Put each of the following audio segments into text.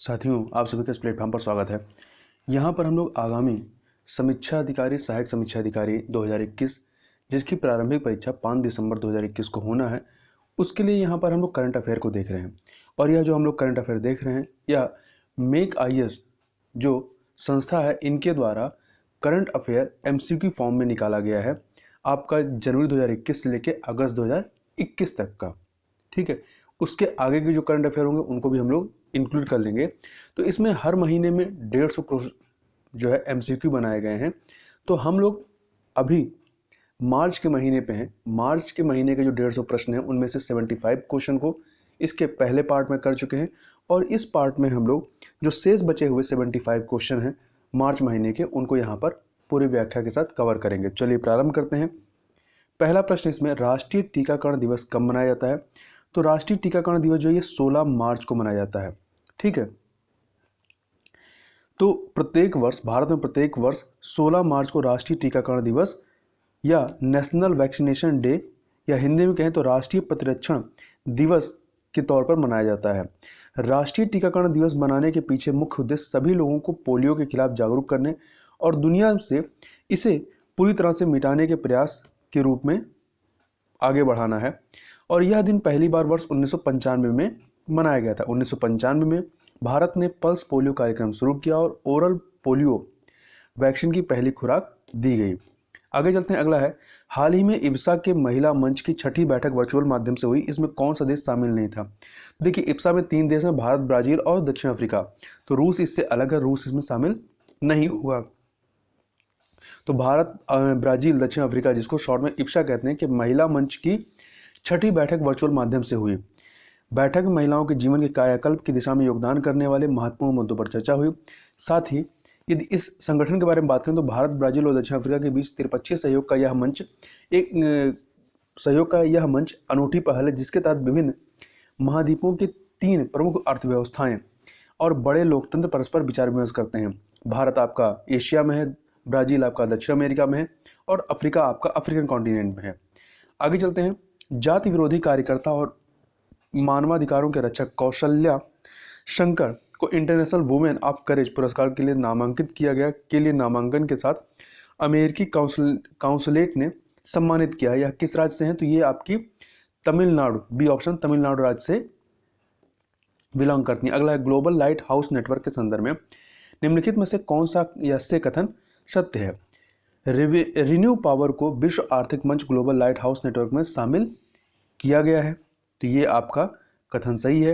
साथियों, आप सभी का इस प्लेटफॉर्म पर स्वागत है। यहाँ पर हम लोग आगामी समीक्षा अधिकारी, सहायक समीक्षा अधिकारी 2021, जिसकी प्रारंभिक परीक्षा 5 दिसंबर 2021 को होना है, उसके लिए यहाँ पर हम लोग करंट अफेयर को देख रहे हैं। और यह जो हम लोग करंट अफेयर देख रहे हैं, यह मेक IAS जो संस्था है, इनके द्वारा करंट अफेयर MCQ फॉर्म में निकाला गया है, आपका जनवरी 2021 से लेकर अगस्त 2021 तक का। ठीक है, उसके आगे के जो करंट अफेयर होंगे उनको भी हम लोग इंक्लूड कर लेंगे। तो इसमें हर महीने में 150 जो है MCQ बनाए गए हैं। तो हम लोग अभी मार्च के महीने पे हैं। मार्च के महीने के जो 150 प्रश्न हैं उनमें से 75 क्वेश्चन को इसके पहले पार्ट में कर चुके हैं, और इस पार्ट में हम लोग जो शेष बचे हुए 75 क्वेश्चन हैं मार्च महीने के, उनको यहाँ पर पूरी व्याख्या के साथ कवर करेंगे। चलिए प्रारंभ करते हैं। पहला प्रश्न इसमें, राष्ट्रीय टीकाकरण दिवस कब मनाया जाता है? तो राष्ट्रीय टीकाकरण दिवस जो है ये 16 मार्च को मनाया जाता है। ठीक है, तो प्रत्येक वर्ष भारत में प्रत्येक वर्ष 16 मार्च को राष्ट्रीय टीकाकरण दिवस या नेशनल वैक्सीनेशन डे, या हिंदी में कहें तो राष्ट्रीय प्रतिरक्षण दिवस के तौर पर मनाया जाता है। राष्ट्रीय टीकाकरण दिवस मनाने के पीछे मुख्य उद्देश्य सभी लोगों को पोलियो के खिलाफ जागरूक करने और दुनिया से इसे पूरी तरह से मिटाने के प्रयास के रूप में आगे बढ़ाना है। और यह दिन पहली बार वर्ष 1995 में मनाया गया था। 1995 में भारत ने पल्स पोलियो कार्यक्रम शुरू किया और ओरल पोलियो वैक्सीन की पहली खुराक दी गई। आगे चलते हैं, अगला है, हाल ही में इब्सा के महिला मंच की 6ठी बैठक वर्चुअल माध्यम से हुई, इसमें कौन सा देश शामिल नहीं था? देखिए, इब्सा में 3 देश हैं, भारत, ब्राजील और दक्षिण अफ्रीका। तो रूस इससे अलग है, रूस इसमें शामिल नहीं हुआ। तो भारत, ब्राजील, दक्षिण अफ्रीका, जिसको शॉर्ट में इब्सा कहते हैं, कि महिला मंच की 6ठी बैठक वर्चुअल माध्यम से हुई। बैठक में महिलाओं के जीवन के कायाकल्प की दिशा में योगदान करने वाले महत्वपूर्ण मुद्दों पर चर्चा हुई। साथ ही यदि इस संगठन के बारे में बात करें तो भारत, ब्राजील और दक्षिण अफ्रीका के बीच त्रिपक्षीय सहयोग का यह मंच अनूठी पहल है, जिसके तहत विभिन्न महाद्वीपों के 3 प्रमुख अर्थव्यवस्थाएं और बड़े लोकतंत्र परस्पर विचार विमर्श करते हैं। भारत आपका एशिया में है, ब्राजील आपका दक्षिण अमेरिका में है, और अफ्रीका आपका अफ्रीकन कॉन्टिनेंट में है। आगे चलते हैं, जाति विरोधी कार्यकर्ता और मानवाधिकारों के रक्षक कौशल्या शंकर को इंटरनेशनल वुमेन ऑफ करेज पुरस्कार के लिए नामांकित किया गया के लिए नामांकन के साथ अमेरिकी काउंसलेट ने सम्मानित किया। यह किस राज्य से हैं? तो ये आपकी तमिलनाडु, बी ऑप्शन, तमिलनाडु राज्य से बिलोंग करती हैं। अगला है, ग्लोबल लाइट हाउस नेटवर्क के संदर्भ में निम्नलिखित में से कौन सा यह कथन सत्य है? रिन्यू पावर को विश्व आर्थिक मंच ग्लोबल लाइट हाउस नेटवर्क में शामिल किया गया है। तो ये आपका कथन सही है।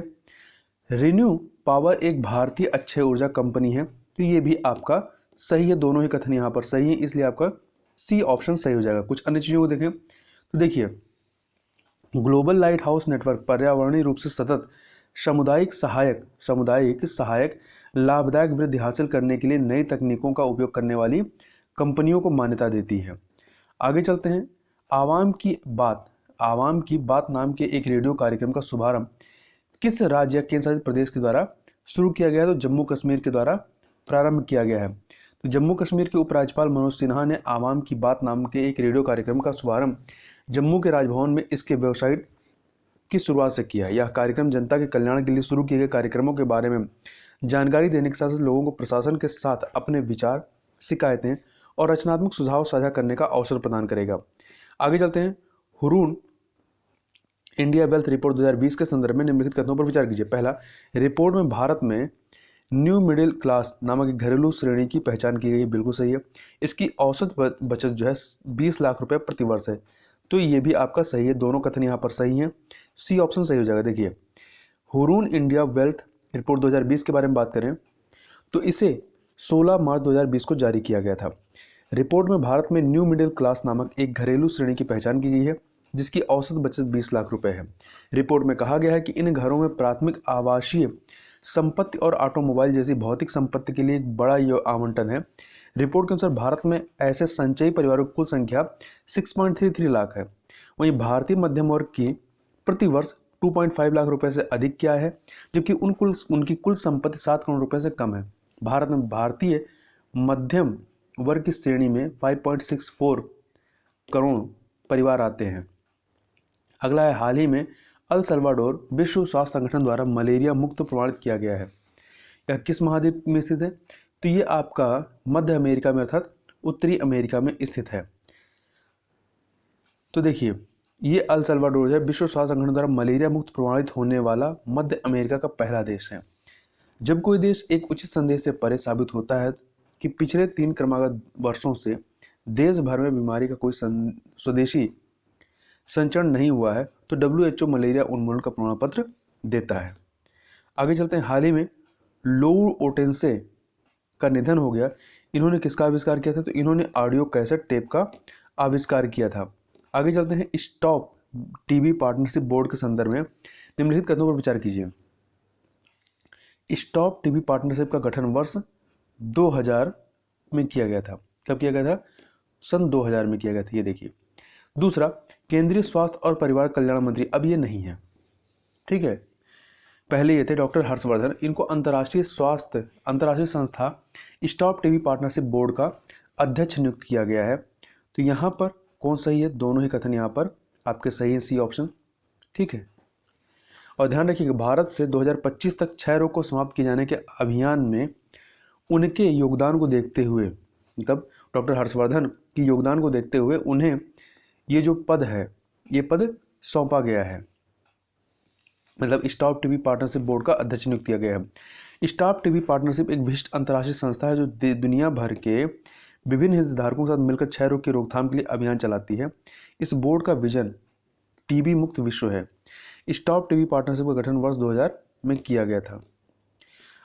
रिन्यू पावर एक भारतीय अक्षय ऊर्जा कंपनी है, तो ये भी आपका सही है। दोनों ही कथन यहाँ पर सही है, इसलिए आपका सी ऑप्शन सही हो जाएगा। कुछ अन्य चीज़ों को देखें तो देखिए, ग्लोबल लाइट हाउस नेटवर्क पर्यावरणीय रूप से सतत सामुदायिक सहायक लाभदायक वृद्धि हासिल करने के लिए नई तकनीकों का उपयोग करने वाली कंपनियों को मान्यता देती है। आगे चलते हैं, आवाम की बात नाम के एक रेडियो कार्यक्रम का शुभारंभ किस राज्य या केंद्र शासित प्रदेश के द्वारा शुरू किया गया है? तो जम्मू कश्मीर के द्वारा प्रारंभ किया गया है। तो जम्मू कश्मीर के उपराज्यपाल मनोज सिन्हा ने आवाम की बात नाम के एक रेडियो कार्यक्रम का शुभारंभ जम्मू के राजभवन में इसके वेबसाइट की शुरुआत से किया है। यह कार्यक्रम जनता के कल्याण के लिए शुरू किए गए कार्यक्रमों के बारे में जानकारी देने के साथ साथ लोगों को प्रशासन के साथ अपने विचार, शिकायतें और रचनात्मक सुझाव साझा करने का अवसर प्रदान करेगा। आगे चलते हैं, हुरून इंडिया वेल्थ रिपोर्ट 2020 के संदर्भ में निम्नलिखित कथनों पर विचार कीजिए। पहला, रिपोर्ट में भारत में न्यू मिडिल क्लास नामक एक घरेलू श्रेणी की पहचान की गई है। बिल्कुल सही है। इसकी औसत बचत जो है 20 लाख रुपए प्रति वर्ष है। तो ये भी आपका सही है। दोनों कथन यहाँ पर सही हैं, सी ऑप्शन सही हो जाएगा। देखिए, हुरून इंडिया वेल्थ रिपोर्ट 2020 के बारे में बात करें तो इसे 16 मार्च 2020 को जारी किया गया था। रिपोर्ट में भारत में न्यू मिडिल क्लास नामक एक घरेलू श्रेणी की पहचान की गई है, जिसकी औसत बचत 20 लाख रुपए है। रिपोर्ट में कहा गया है कि इन घरों में प्राथमिक आवासीय संपत्ति और ऑटोमोबाइल जैसी भौतिक संपत्ति के लिए एक बड़ा आवंटन है। रिपोर्ट के अनुसार भारत में ऐसे संचयी परिवारों की कुल संख्या 6.33 लाख है। वहीं भारतीय मध्यम वर्ग की प्रति वर्ष 2.5 लाख रुपए से अधिक क्या है, जबकि उनकी कुल संपत्ति 7 करोड़ रुपए से कम है। भारत में भारतीय मध्यम वर्ग की श्रेणी में 5.64 करोड़ परिवार आते हैं। अगला है, हाल ही में अल सल्वाडोर विश्व स्वास्थ्य संगठन द्वारा मलेरिया मुक्त प्रमाणित किया गया है। यह किस महाद्वीप में स्थित है? तो ये आपका मध्य अमेरिका में अर्थात उत्तरी अमेरिका में स्थित है। तो देखिए, ये अल सल्वाडोर है विश्व स्वास्थ्य संगठन द्वारा मलेरिया मुक्त प्रमाणित होने वाला मध्य अमेरिका का पहला देश है। जब कोई देश एक उचित संदेश से परे साबित होता है कि पिछले 3 क्रमागत वर्षों से देश भर में बीमारी का कोई स्वदेशी संचरण नहीं हुआ है, तो WHO मलेरिया उन्मूलन का प्रमाण पत्र देता है। आगे चलते हैं। हाल ही में लोउ ओटेंसे का निधन हो गया। इन्होंने किसका आविष्कार किया था? तो इन्होंने ऑडियो कैसेट टेप का आविष्कार किया था। आगे चलते हैं। स्टॉप टीबी पार्टनरशिप बोर्ड के संदर्भ में निम्नलिखित कथनों पर विचार कीजिए। स्टॉप टीबी पार्टनरशिप का गठन वर्ष 2000 में किया गया था। कब किया गया था? सन 2000 में किया गया था। ये देखिए। दूसरा, केंद्रीय स्वास्थ्य और परिवार कल्याण मंत्री, अब ये नहीं है, ठीक है। पहले ये थे डॉक्टर हर्षवर्धन। इनको अंतर्राष्ट्रीय संस्था स्टॉप टीबी पार्टनरशिप बोर्ड का अध्यक्ष नियुक्त किया गया है। तो यहाँ पर कौन सही है? दोनों ही कथन यहाँ पर आपके सही है, सी ऑप्शन, ठीक है। और ध्यान रखिएगा, भारत से 2025 तक क्षय रोग को समाप्त किए जाने के अभियान में उनके योगदान को देखते हुए, मतलब डॉक्टर हर्षवर्धन की योगदान को देखते हुए उन्हें ये जो पद है, ये पद सौंपा गया है, मतलब स्टॉप टीबी पार्टनरशिप बोर्ड का अध्यक्ष नियुक्त किया गया है। स्टॉप टीबी पार्टनरशिप एक विशिष्ट अंतर्राष्ट्रीय संस्था है जो दुनिया भर के विभिन्न हितधारकों के साथ मिलकर क्षय रोग की रोकथाम के लिए अभियान चलाती है। इस बोर्ड का विजन टीबी मुक्त विश्व है। स्टॉप टीबी पार्टनरशिप का गठन वर्ष 2000 में किया गया था।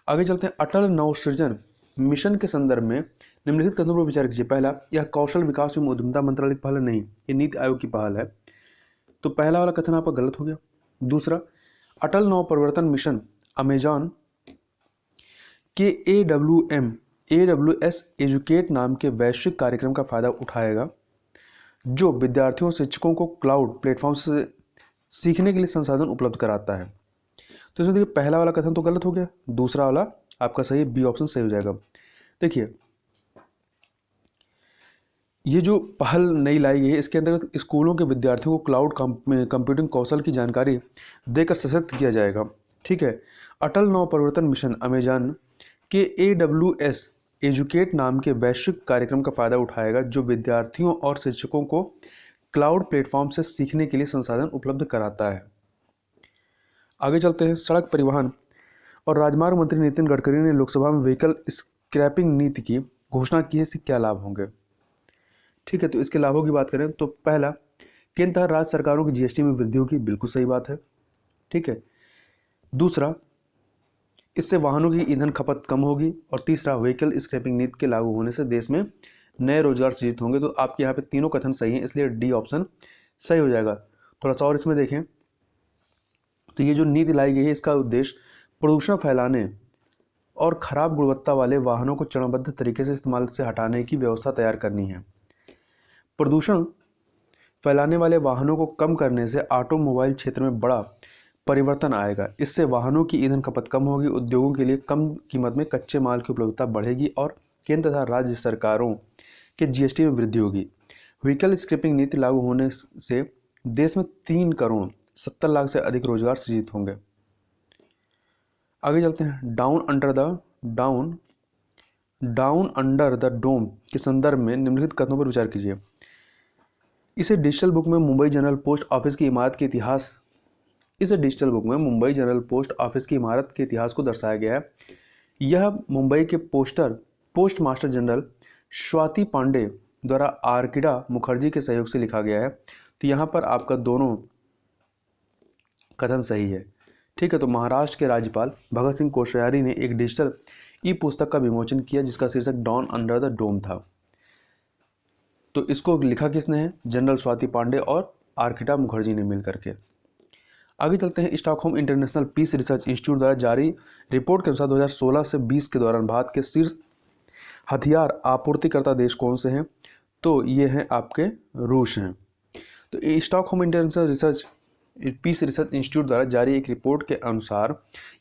आगे चलते हैं। अटल नवसृजन मिशन के संदर्भ में निम्नलिखित कथनों पर विचार कीजिए। पहला, यह कौशल विकास एवं उद्यमिता मंत्रालय की पहल नहीं, ये नीति आयोग की पहल है। तो पहला वाला कथन आपका गलत हो गया। दूसरा, अटल नव परिवर्तन मिशन अमेजॉन के AWS एजुकेट नाम के वैश्विक कार्यक्रम का फायदा उठाएगा जो विद्यार्थियों और शिक्षकों को क्लाउड प्लेटफॉर्म से सीखने के लिए संसाधन उपलब्ध कराता है। तो इसमें देखिए, पहला वाला कथन तो गलत हो गया, दूसरा वाला आपका सही है, बी ऑप्शन सही हो जाएगा। देखिए, ये जो पहल नई लाई गई है, इसके अंतर्गत स्कूलों के विद्यार्थियों को क्लाउड कंप्यूटिंग कौशल की जानकारी देकर सशक्त किया जाएगा, ठीक है। अटल नव परिवर्तन मिशन अमेजॉन के AWS एजुकेट नाम के वैश्विक कार्यक्रम का फायदा उठाएगा जो विद्यार्थियों और शिक्षकों को क्लाउड प्लेटफॉर्म से सीखने के लिए संसाधन उपलब्ध कराता है। आगे चलते हैं। सड़क परिवहन और राजमार्ग मंत्री नितिन गडकरी ने लोकसभा में व्हीकल स्क्रैपिंग नीति की घोषणा की है। इससे क्या लाभ होंगे? ठीक है, तो इसके लाभों की बात करें तो पहला, केंद्र तथा राज्य सरकारों की GST में वृद्धि होगी, बिल्कुल सही बात है, ठीक है। दूसरा, इससे वाहनों की ईंधन खपत कम होगी। और तीसरा, व्हीकल स्क्रैपिंग नीति के लागू होने से देश में नए रोजगार सृजित होंगे। तो आपके यहाँ पे तीनों कथन सही हैं, इसलिए डी ऑप्शन सही हो जाएगा। थोड़ा सा और इसमें देखें तो ये जो नीति लाई गई है, इसका उद्देश्य प्रदूषण फैलाने और खराब गुणवत्ता वाले वाहनों को चरणबद्ध तरीके से इस्तेमाल से हटाने की व्यवस्था तैयार करनी है। प्रदूषण फैलाने वाले वाहनों को कम करने से ऑटोमोबाइल क्षेत्र में बड़ा परिवर्तन आएगा। इससे वाहनों की ईंधन खपत कम होगी, उद्योगों के लिए कम कीमत में कच्चे माल की उपलब्धता बढ़ेगी और केंद्र तथा राज्य सरकारों के GST में वृद्धि होगी। व्हीकल स्क्रैपिंग नीति लागू होने से देश में 3 करोड़ 70 लाख से अधिक रोजगार सृजित होंगे। आगे चलते हैं। डाउन अंडर द डोम के संदर्भ में निम्नलिखित कथनों पर विचार कीजिए। इसे डिजिटल बुक में मुंबई जनरल पोस्ट ऑफिस की इमारत के इतिहास को दर्शाया गया है। यह मुंबई के post master general Swati Pandey द्वारा आर्किडा मुखर्जी के सहयोग से लिखा गया है। तो यहाँ पर आपका दोनों कथन सही है, ठीक है। तो महाराष्ट्र के राज्यपाल भगत सिंह कोश्यारी ने एक डिजिटल पुस्तक का विमोचन किया जिसका शीर्षक डाउन अंडर द डोम था। तो इसको लिखा किसने है? जनरल स्वाति पांडे और आर्किडा मुखर्जी ने मिलकर के। आगे चलते हैं। Stockholm International Peace Research Institute द्वारा जारी रिपोर्ट के अनुसार 2016 से 20 के दौरान भारत के शीर्ष हथियार आपूर्तिकर्ता देश कौन से हैं? तो ये हैं आपके रूस हैं। तो Stockholm International Peace Research Institute द्वारा जारी एक रिपोर्ट के अनुसार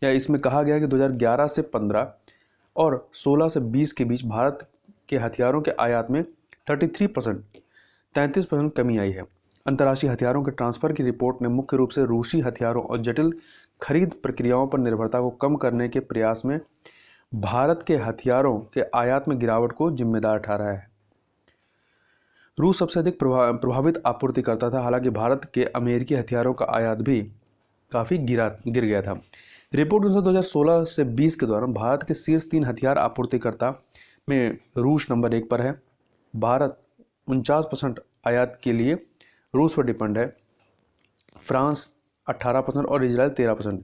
या इसमें कहा गया कि 2011 से 15 और 16 से 20 के बीच भारत के हथियारों के आयात में 33% कमी आई है। अंतर्राष्ट्रीय हथियारों के ट्रांसफर की रिपोर्ट ने मुख्य रूप से रूसी हथियारों और जटिल खरीद प्रक्रियाओं पर निर्भरता को कम करने के प्रयास में भारत के हथियारों के आयात में गिरावट को जिम्मेदार ठहराया है। रूस सबसे अधिक प्रभावित आपूर्तिकर्ता था, हालांकि भारत के अमेरिकी हथियारों का आयात भी काफ़ी गिर गया था। रिपोर्ट अनुसार 2016 से 20 के दौरान भारत के शीर्ष 3 हथियार आपूर्तिकर्ता में रूस नंबर 1 पर है। भारत 49% आयात के लिए रूस पर डिपेंड है, फ्रांस 18% और इजराइल 13%,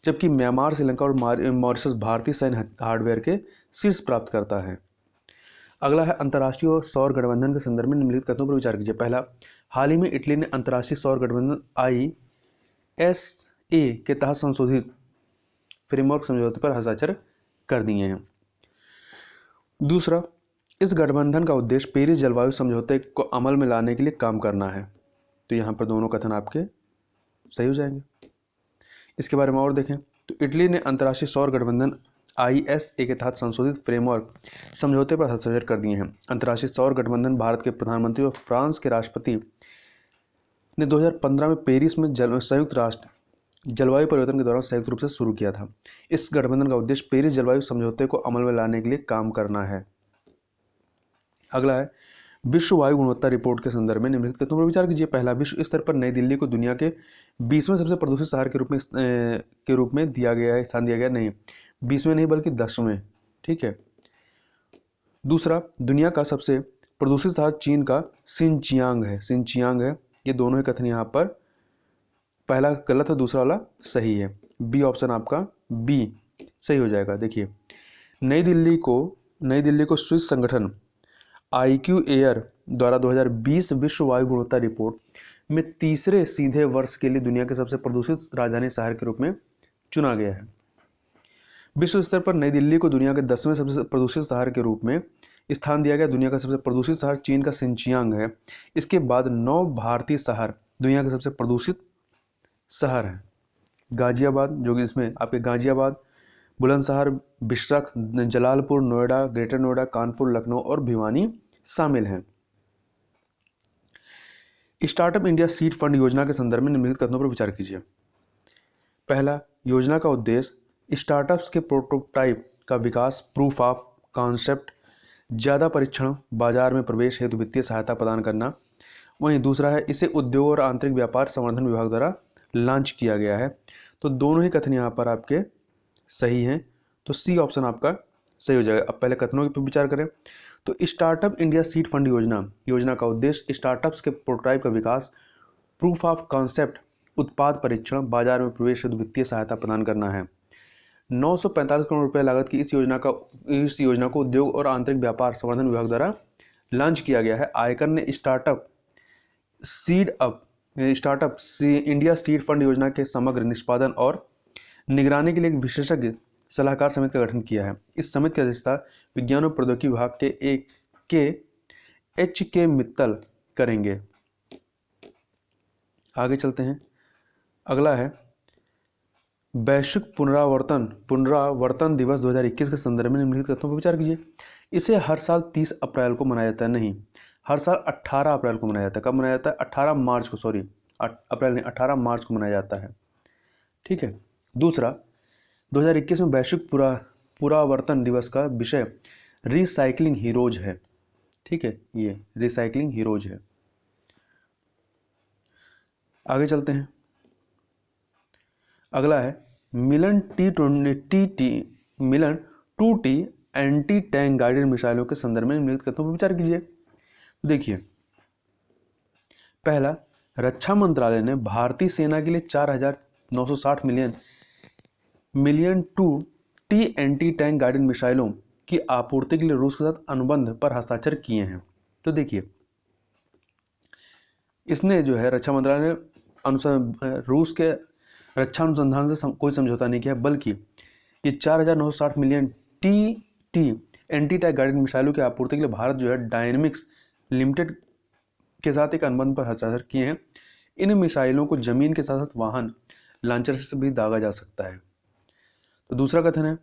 जबकि म्यांमार, श्रीलंका और मॉरिशस भारतीय सैन्य हार्डवेयर के शीर्ष प्राप्त करता है। अगला है अंतर्राष्ट्रीय और सौर गठबंधन के संदर्भ में निम्नलिखित कथनों पर विचार कीजिए। पहला, हाल ही में इटली ने अंतर्राष्ट्रीय सौर गठबंधन ISA के तहत संशोधित फ्रेमवर्क समझौते पर हस्ताक्षर कर दिए हैं। दूसरा, इस गठबंधन का उद्देश्य पेरिस जलवायु समझौते को अमल में लाने के लिए काम करना है। तो यहाँ पर दोनों कथन आपके सही हो जाएंगे। इसके बारे में और देखें तो इटली ने अंतर्राष्ट्रीय सौर गठबंधन ISA के तहत संशोधित फ्रेमवर्क समझौते पर हस्ताक्षर कर दिए हैं। अंतर्राष्ट्रीय सौर गठबंधन भारत के प्रधानमंत्री और फ्रांस के राष्ट्रपति ने 2015 में पेरिस में संयुक्त राष्ट्र जलवायु परिवर्तन के दौरान संयुक्त रूप से शुरू किया था। इस गठबंधन का उद्देश्य पेरिस जलवायु समझौते को अमल में लाने के लिए काम करना है। अगला है विश्व वायु गुणवत्ता रिपोर्ट के संदर्भ में निम्नलिखित कथनों पर विचार कीजिए। पहला, विश्व स्तर पर नई दिल्ली को दुनिया के 20वें सबसे प्रदूषित शहर के रूप में दिया गया है, स्थान दिया गया नहीं, 20वें नहीं बल्कि 10वें। ठीक है। दूसरा, दुनिया का सबसे प्रदूषित शहर चीन का सिनचियांग है। ये दोनों ही कथन यहाँ पर पहला गलत है, दूसरा वाला सही है। बी ऑप्शन आपका बी सही हो जाएगा। देखिए, नई दिल्ली को स्विस संगठन IQ एयर द्वारा 2020 विश्व वायु गुणवत्ता रिपोर्ट में तीसरे सीधे वर्ष के लिए दुनिया के सबसे प्रदूषित राजधानी शहर के रूप में चुना गया है। विश्व स्तर पर नई दिल्ली को दुनिया के 10वें सबसे प्रदूषित शहर के रूप में स्थान दिया गया। दुनिया का सबसे प्रदूषित शहर चीन का सिनचियांग है। इसके बाद 9 भारतीय शहर दुनिया के सबसे प्रदूषित शहर हैं। गाजियाबाद, जो कि इसमें आपके गाजियाबाद, बुलंदशहर, बिश्रख, जलालपुर, नोएडा, ग्रेटर नोएडा, कानपुर, लखनऊ और भिवानी शामिल हैं। स्टार्टअप इंडिया सीड फंड योजना के संदर्भ में निम्नलिखित कथनों पर विचार कीजिए। पहला, योजना का उद्देश्य स्टार्टअप्स के प्रोटोटाइप का विकास, प्रूफ ऑफ कॉन्सेप्ट, ज़्यादा परीक्षण, बाजार में प्रवेश हेतु वित्तीय सहायता प्रदान करना। वहीं दूसरा है, इसे उद्योग और आंतरिक व्यापार संवर्धन विभाग द्वारा लॉन्च किया गया है। तो दोनों ही कथन यहाँ पर आपके सही हैं, तो सी ऑप्शन आपका सही हो जाएगा। अब पहले कथनों पर विचार करें तो स्टार्टअप इंडिया सीड फंड योजना का उद्देश्य स्टार्टअप्स के प्रोटोटाइप का विकास, प्रूफ ऑफ कॉन्सेप्ट, उत्पाद परीक्षण, बाजार में प्रवेश हेतु वित्तीय सहायता प्रदान करना है। 945 करोड़ रुपए लागत की इस योजना को उद्योग और आंतरिक व्यापार संवर्धन विभाग द्वारा लॉन्च किया गया है। आयकर ने स्टार्टअप इंडिया सीड फंड योजना के समग्र निष्पादन और निगरानी के लिए एक विशेषज्ञ सलाहकार समिति का गठन किया है। इस समिति की अध्यक्षता विज्ञान और प्रौद्योगिकी विभाग के HK मित्तल करेंगे। आगे चलते हैं। अगला है वैश्विक पुनरावर्तन दिवस 2021 के संदर्भ में निम्नलिखित कथनों पर विचार कीजिए। इसे हर साल 30 अप्रैल को मनाया जाता है, नहीं, हर साल 18 अप्रैल को मनाया जाता है। कब मनाया जाता है? 18 मार्च को, सॉरी अप्रैल नहीं, 18 मार्च को मनाया जाता है। ठीक है। दूसरा, 2021 में वैश्विक पुनरावर्तन दिवस का विषय रिसाइकलिंग हीरोज है। ठीक है, ये रिसाइकलिंग हीरोज है। आगे चलते हैं। अगला है मिलन 2T एंटी टैंक गाइडेड मिसाइलों के संदर्भ में निम्नलिखित कथनों पर विचार कीजिए। देखिए, पहला, रक्षा मंत्रालय ने भारतीय सेना के लिए 4,960 million 2T anti tank guided मिसाइलों की आपूर्ति के लिए रूस के साथ अनुबंध पर हस्ताक्षर किए हैं। तो देखिए, इसने जो है रक्षा मंत्रालय ने रूस के रक्षा अनुसंधान से कोई समझौता नहीं किया, बल्कि ये 4,960 million TT anti tank guided मिसाइलों की आपूर्ति के लिए भारत जो है डायनेमिक्स लिमिटेड के साथ एक अनुबंध पर हस्ताक्षर किए हैं। इन मिसाइलों को जमीन के साथ साथ वाहन लॉन्चर से भी दागा जा सकता है। तो दूसरा कथन है,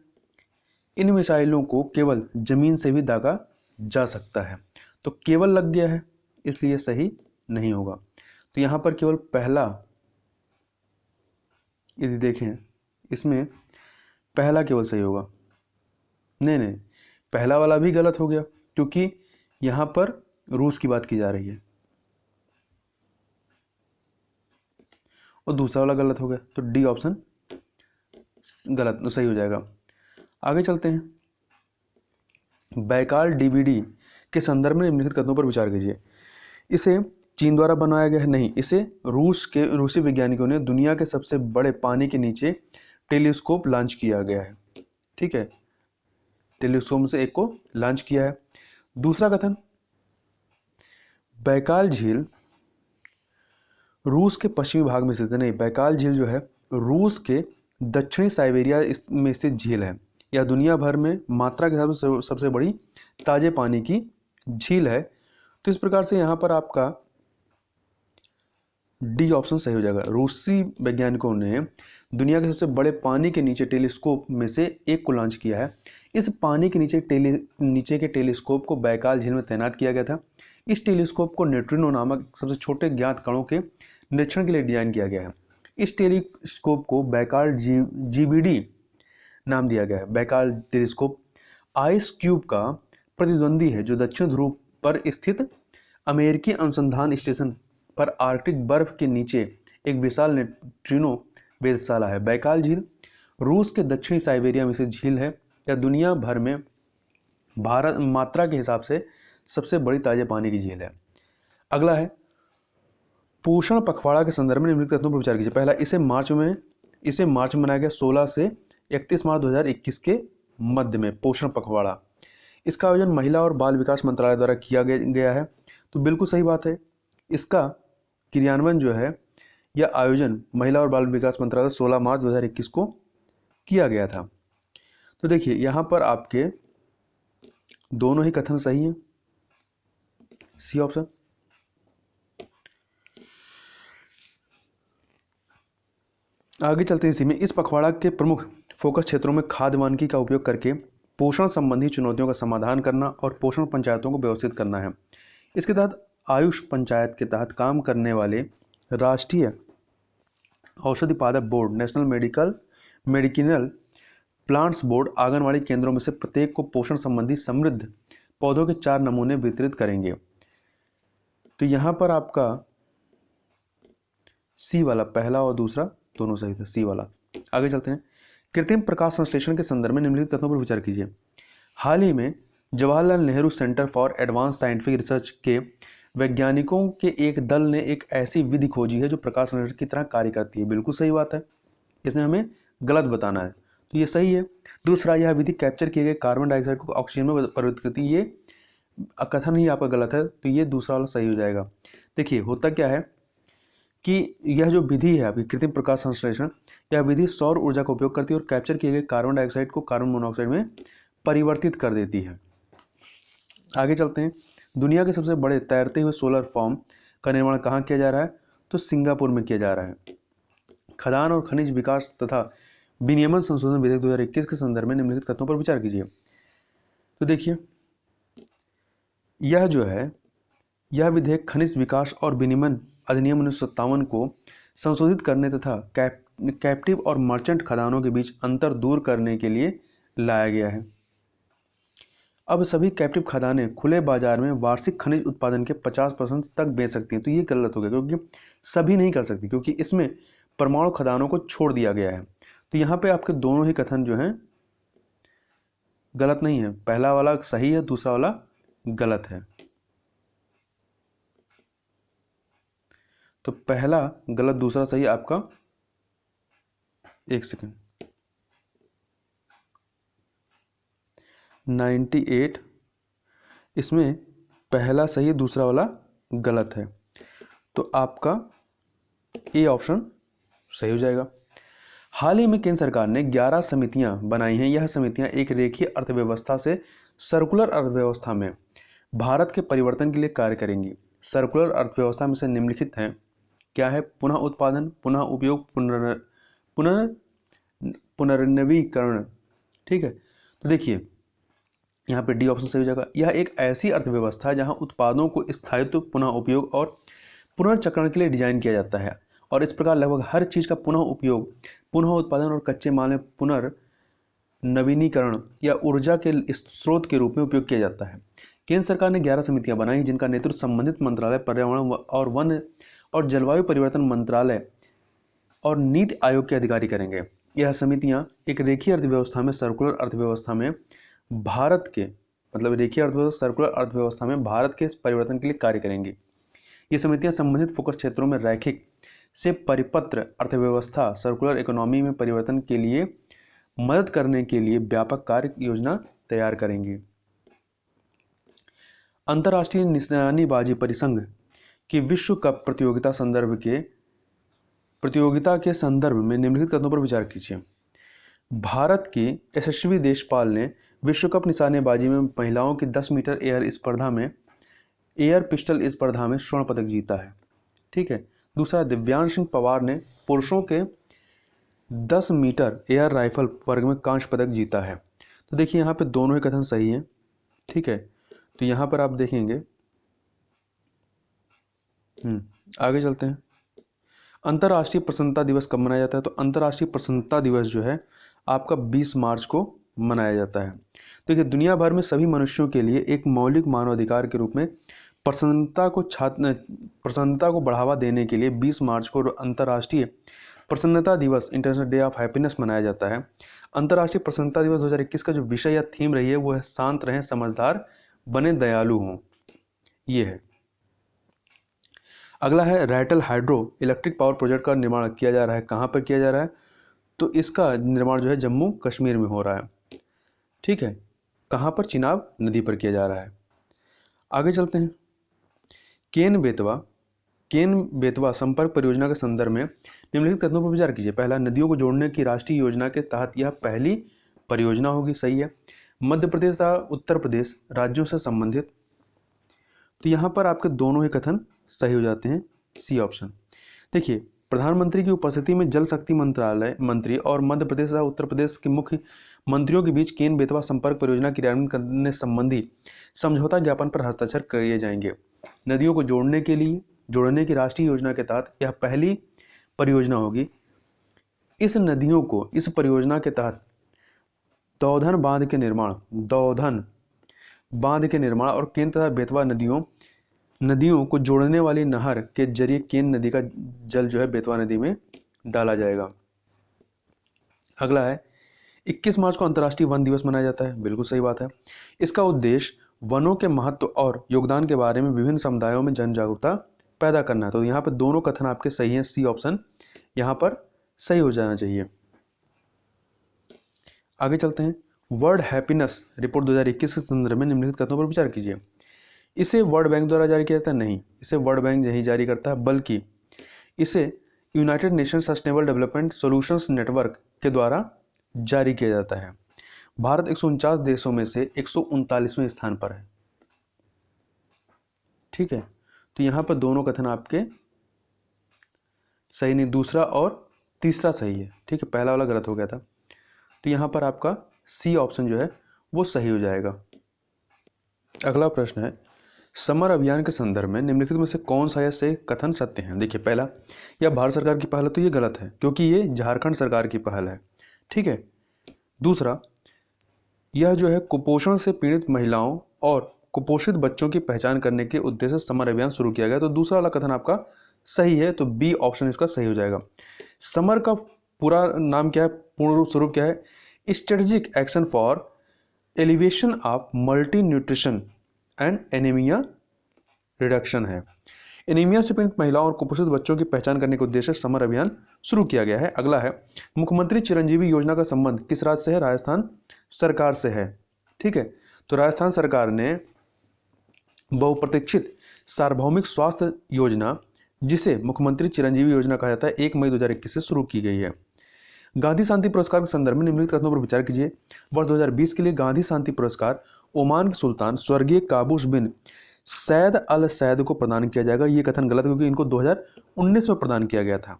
इन मिसाइलों को केवल जमीन से भी दागा जा सकता है। तो केवल लग गया है, इसलिए सही नहीं होगा। तो यहाँ पर केवल पहला, यदि देखें इसमें पहला केवल सही होगा। नहीं नहीं, पहला वाला भी गलत हो गया क्योंकि यहाँ पर रूस की बात की जा रही है, और दूसरा वाला गलत हो गया, तो डी ऑप्शन गलत सही हो जाएगा। आगे चलते हैं। बैकाल डीवीडी के संदर्भ में निम्नलिखित कथनों पर विचार कीजिए। इसे चीन द्वारा बनाया गया है, नहीं, इसे रूसी वैज्ञानिकों ने दुनिया के सबसे बड़े पानी के नीचे टेलीस्कोप लॉन्च किया गया है। ठीक है, टेलीस्कोप से एक को लॉन्च किया है। दूसरा कथन, बैकाल झील रूस के पश्चिमी भाग में स्थित है, नहीं, बैकाल झील जो है रूस के दक्षिणी साइबेरिया में स्थित झील है। यह दुनिया भर में मात्रा के हिसाब से सबसे बड़ी ताजे पानी की झील है। तो इस प्रकार से यहाँ पर आपका डी ऑप्शन सही हो जाएगा। रूसी वैज्ञानिकों ने दुनिया के सबसे बड़े पानी के नीचे टेलीस्कोप में से एक को लॉन्च किया है। इस पानी के नीचे के टेलीस्कोप को बैकाल झील में तैनात किया गया था। इस टेलीस्कोप को न्यूट्रिनो नामक सबसे छोटे ज्ञात कणों के निरीक्षण के लिए डिजाइन किया गया है। इस टेलीस्कोप को बैकाल जीवीडी नाम दिया गया है। बैकाल टेलीस्कोप आइस क्यूब का प्रतिद्वंदी है जो दक्षिण ध्रुव पर स्थित अमेरिकी अनुसंधान स्टेशन पर आर्कटिक बर्फ के नीचे एक विशाल न्यूट्रिनो वेधशाला है। बैकाल झील रूस के दक्षिणी साइबेरिया में से झील है। यह दुनिया भर में भारत मात्रा के हिसाब से सबसे बड़ी ताजे पानी की झील है। अगला है पोषण पखवाड़ा के संदर्भ में निम्नलिखित कथनों पर विचार कीजिए। पहला, इसे मार्च में मनाया गया 16 से 31 मार्च 2021 के मध्य में पोषण पखवाड़ा। इसका आयोजन महिला और बाल विकास मंत्रालय द्वारा किया गया है। तो बिल्कुल सही बात है। इसका क्रियान्वयन जो है, यह आयोजन महिला और बाल विकास मंत्रालय 16 मार्च 2021 को किया गया था। तो देखिए यहाँ पर आपके दोनों ही कथन सही हैं, सी ऑप्शन। आगे चलते हैं। इसी में इस पखवाड़ा के प्रमुख फोकस क्षेत्रों में खाद्य वानिकी का उपयोग करके पोषण संबंधी चुनौतियों का समाधान करना और पोषण पंचायतों को व्यवस्थित करना है। इसके तहत आयुष पंचायत के तहत काम करने वाले राष्ट्रीय औषधि पादप board, national medicinal plants board anganwadi केंद्रों में से प्रत्येक को पोषण संबंधी समृद्ध पौधों के 4 नमूने वितरित करेंगे। तो यहाँ पर आपका सी वाला, पहला और दूसरा दोनों सही था, सी वाला। आगे चलते हैं। कृत्रिम प्रकाश संश्लेषण के संदर्भ में निम्नलिखित कथनों पर विचार कीजिए। हाल ही में Jawaharlal Nehru centre for advance scientific research के वैज्ञानिकों के एक दल ने एक ऐसी विधि खोजी है जो प्रकाश संश्लेषण की तरह कार्य करती है। बिल्कुल सही बात है, इसमें हमें गलत बताना है, तो ये सही है। दूसरा, यह विधि कैप्चर किए गए कार्बन डाइऑक्साइड को ऑक्सीजन में परिवर्तित करती है। ये कथन ही आपका गलत है, तो ये दूसरा वाला सही हो जाएगा। देखिए होता क्या है कि यह जो विधि है आपकी कृत्रिम प्रकाश संश्लेषण, यह विधि सौर ऊर्जा का उपयोग करती है और कैप्चर किए गए कार्बन डाइऑक्साइड को कार्बन मोनोऑक्साइड में परिवर्तित कर देती है। आगे चलते हैं। दुनिया के सबसे बड़े तैरते हुए सोलर फॉर्म का निर्माण कहाँ किया जा रहा है? तो सिंगापुर में किया जा रहा है। खदान और खनिज विकास तथा विनियमन संशोधन विधेयक 2021 के संदर्भ में निम्नलिखित कथनों पर विचार कीजिए। तो देखिए यह जो है, यह विधेयक खनिज विकास और विनियमन अधिनियम 1957 को संशोधित करने तथा कैप्टिव और मर्चेंट खदानों के बीच अंतर दूर करने के लिए लाया गया है। अब सभी कैप्टिव खदानें खुले बाजार में वार्षिक खनिज उत्पादन के 50% तक बेच सकती हैं। तो ये गलत हो गया, क्योंकि सभी नहीं कर सकती, क्योंकि इसमें परमाणु खदानों को छोड़ दिया गया है। तो यहाँ पे आपके दोनों ही कथन जो हैं गलत नहीं है। पहला वाला सही है, दूसरा वाला गलत है। तो पहला गलत, दूसरा सही आपका। एक सेकंड, 98, इसमें पहला सही है, दूसरा वाला गलत है। तो आपका ए ऑप्शन सही हो जाएगा। हाल ही में केंद्र सरकार ने 11 समितियां बनाई हैं। यह समितियां एक रेखीय अर्थव्यवस्था से सर्कुलर अर्थव्यवस्था में भारत के परिवर्तन के लिए कार्य करेंगी। सर्कुलर अर्थव्यवस्था में से निम्नलिखित हैं, क्या है? पुनः उत्पादन, पुनः उपयोग, पुनर्नवीकरण। ठीक है, तो देखिए यहाँ पे डी ऑप्शन सही हो जाएगा। यह एक ऐसी अर्थव्यवस्था है जहाँ उत्पादों को स्थायित्व, पुनः उपयोग और पुनर्चक्रण के लिए डिजाइन किया जाता है, और इस प्रकार लगभग हर चीज़ का पुनः उपयोग, पुनः उत्पादन और कच्चे माल में नवीनीकरण या ऊर्जा के स्रोत के रूप में उपयोग किया जाता है। केंद्र सरकार ने 11 समितियां बनाई जिनका नेतृत्व संबंधित मंत्रालय, पर्यावरण और वन और जलवायु परिवर्तन मंत्रालय और नीति आयोग के अधिकारी करेंगे। यह समितियां एक रेखीय अर्थव्यवस्था में सर्कुलर अर्थव्यवस्था में भारत के रेखीय अर्थव्यवस्था सर्कुलर अर्थव्यवस्था में भारत के परिवर्तन के लिए कार्य करेंगी। ये समितियां संबंधित फोकस क्षेत्रों में रैखिक से परिपत्र अर्थव्यवस्था सर्कुलर इकोनॉमी में परिवर्तन के लिए मदद करने के लिए व्यापक कार्य योजना तैयार करेंगी। अंतर्राष्ट्रीय निशानेबाजी परिसंघ की विश्व कप प्रतियोगिता के संदर्भ में निम्नलिखित कथनों पर विचार कीजिए। भारत की यशस्वी देशपाल ने विश्व कप निशानेबाजी में महिलाओं की 10 मीटर एयर पिस्टल स्पर्धा में स्वर्ण पदक जीता है। ठीक है। दूसरा, दिव्यांश सिंह पवार ने पुरुषों के 10 मीटर एयर राइफल वर्ग में कांस्य पदक जीता है। तो देखिए यहाँ पे दोनों ही कथन सही हैं। ठीक है। तो यहाँ पर आप देखेंगे, आगे चलते हैं। अंतर्राष्ट्रीय प्रसन्नता दिवस कब मनाया जाता है? तो अंतर्राष्ट्रीय प्रसन्नता दिवस जो है आपका 20 मार्च को मनाया जाता है। देखिए, दुनिया भर में सभी मनुष्यों के लिए एक मौलिक मानवाधिकार के रूप में प्रसन्नता को बढ़ावा देने के लिए 20 मार्च को अंतर्राष्ट्रीय प्रसन्नता दिवस, इंटरनेशनल डे ऑफ हैप्पीनेस, मनाया जाता है। अंतर्राष्ट्रीय प्रसन्नता दिवस 2021 का जो विषय या थीम रही है वो है शांत रहें, समझदार बने, दयालु हों। ये है। अगला है, Ratle hydro electric power project का निर्माण किया जा रहा है। कहाँ पर किया जा रहा है? तो इसका निर्माण जो है जम्मू कश्मीर में हो रहा है। ठीक है। कहाँ पर? चिनाब नदी पर किया जा रहा है। आगे चलते हैं। केन बेतवा संपर्क परियोजना के संदर्भ में निम्नलिखित कथनों पर विचार कीजिए। पहला, नदियों को जोड़ने की राष्ट्रीय योजना के तहत यह पहली परियोजना होगी। सही है। मध्य प्रदेश तथा उत्तर प्रदेश राज्यों से संबंधित, तो यहाँ पर आपके दोनों ही कथन सही हो जाते हैं। C option. देखिए, प्रधानमंत्री की उपस्थिति में जल शक्ति मंत्रालय मंत्री और मध्य प्रदेश तथा उत्तर प्रदेश के मुख्य मंत्रियों के बीच केन बेतवा संपर्क परियोजना क्रियान्वयन करने संबंधी समझौता ज्ञापन पर हस्ताक्षर किए जाएंगे। नदियों को जोड़ने की राष्ट्रीय योजना के तहत यह पहली परियोजना होगी। इस परियोजना के तहत दौधन बांध के निर्माण और केन तथा बेतवा नदियों को जोड़ने वाली नहर के जरिए केन नदी का जल जो है बेतवा नदी में डाला जाएगा। अगला है, 21 मार्च को अंतर्राष्ट्रीय वन दिवस मनाया जाता है। बिल्कुल सही बात है। इसका उद्देश्य वनों के महत्व और योगदान के बारे में विभिन्न समुदायों में जन जागरूकता पैदा करना है। तो यहाँ पर दोनों कथन आपके सही हैं। सी ऑप्शन यहाँ पर सही हो जाना चाहिए। आगे चलते हैं। वर्ल्ड हैप्पीनेस रिपोर्ट 2021 के संदर्भ में निम्नलिखित कथनों पर विचार कीजिए। इसे वर्ल्ड बैंक द्वारा जारी किया जाता है? नहीं, इसे वर्ल्ड बैंक नहीं जारी करता है, बल्कि इसे United nation sustainable development solutions network के द्वारा जारी किया जाता है। भारत 149 देशों में से 139वें स्थान पर है। ठीक है। तो यहाँ पर दोनों कथन आपके सही नहीं, दूसरा और तीसरा सही है। ठीक है। पहला वाला गलत हो गया था। तो यहाँ पर आपका सी ऑप्शन जो है वो सही हो जाएगा। अगला प्रश्न है, समर अभियान के संदर्भ में निम्नलिखित में से कौन सा से कथन सत्य है? देखिए, पहला, यह भारत सरकार की पहल है, तो ये गलत है क्योंकि ये झारखंड सरकार की पहल है। ठीक है। दूसरा, यह जो है कुपोषण से पीड़ित महिलाओं और कुपोषित बच्चों की पहचान करने के उद्देश्य से समर अभियान शुरू किया गया। तो दूसरा वाला कथन आपका सही है, तो बी ऑप्शन इसका सही हो जाएगा। समर का पूरा नाम क्या है, पूर्ण स्वरूप क्या है? Strategic action for elevation of multi nutrition and anaemia reduction है। एनीमिया से पीड़ित महिलाओं और कुपोषित बच्चों की पहचान करने के उद्देश्य से समर अभियान शुरू किया गया है। अगला है, मुख्यमंत्री चिरंजीवी योजना का संबंध किस राज्य से है? राजस्थान सरकार से है। ठीक है। तो राजस्थान सरकार ने बहुप्रतीक्षित सार्वभौमिक स्वास्थ्य योजना, जिसे मुख्यमंत्री चिरंजीवी योजना कहा जाता है, 1 मई 2021 से शुरू की गई है। गांधी शांति पुरस्कार के संदर्भ में निम्नलिखित कथनों पर विचार कीजिए। वर्ष 2020 के लिए गांधी शांति पुरस्कार ओमान के सुल्तान स्वर्गीय काबूस बिन सैद अल सैद को प्रदान किया जाएगा। ये कथन गलत क्योंकि इनको 2019 में प्रदान किया गया था।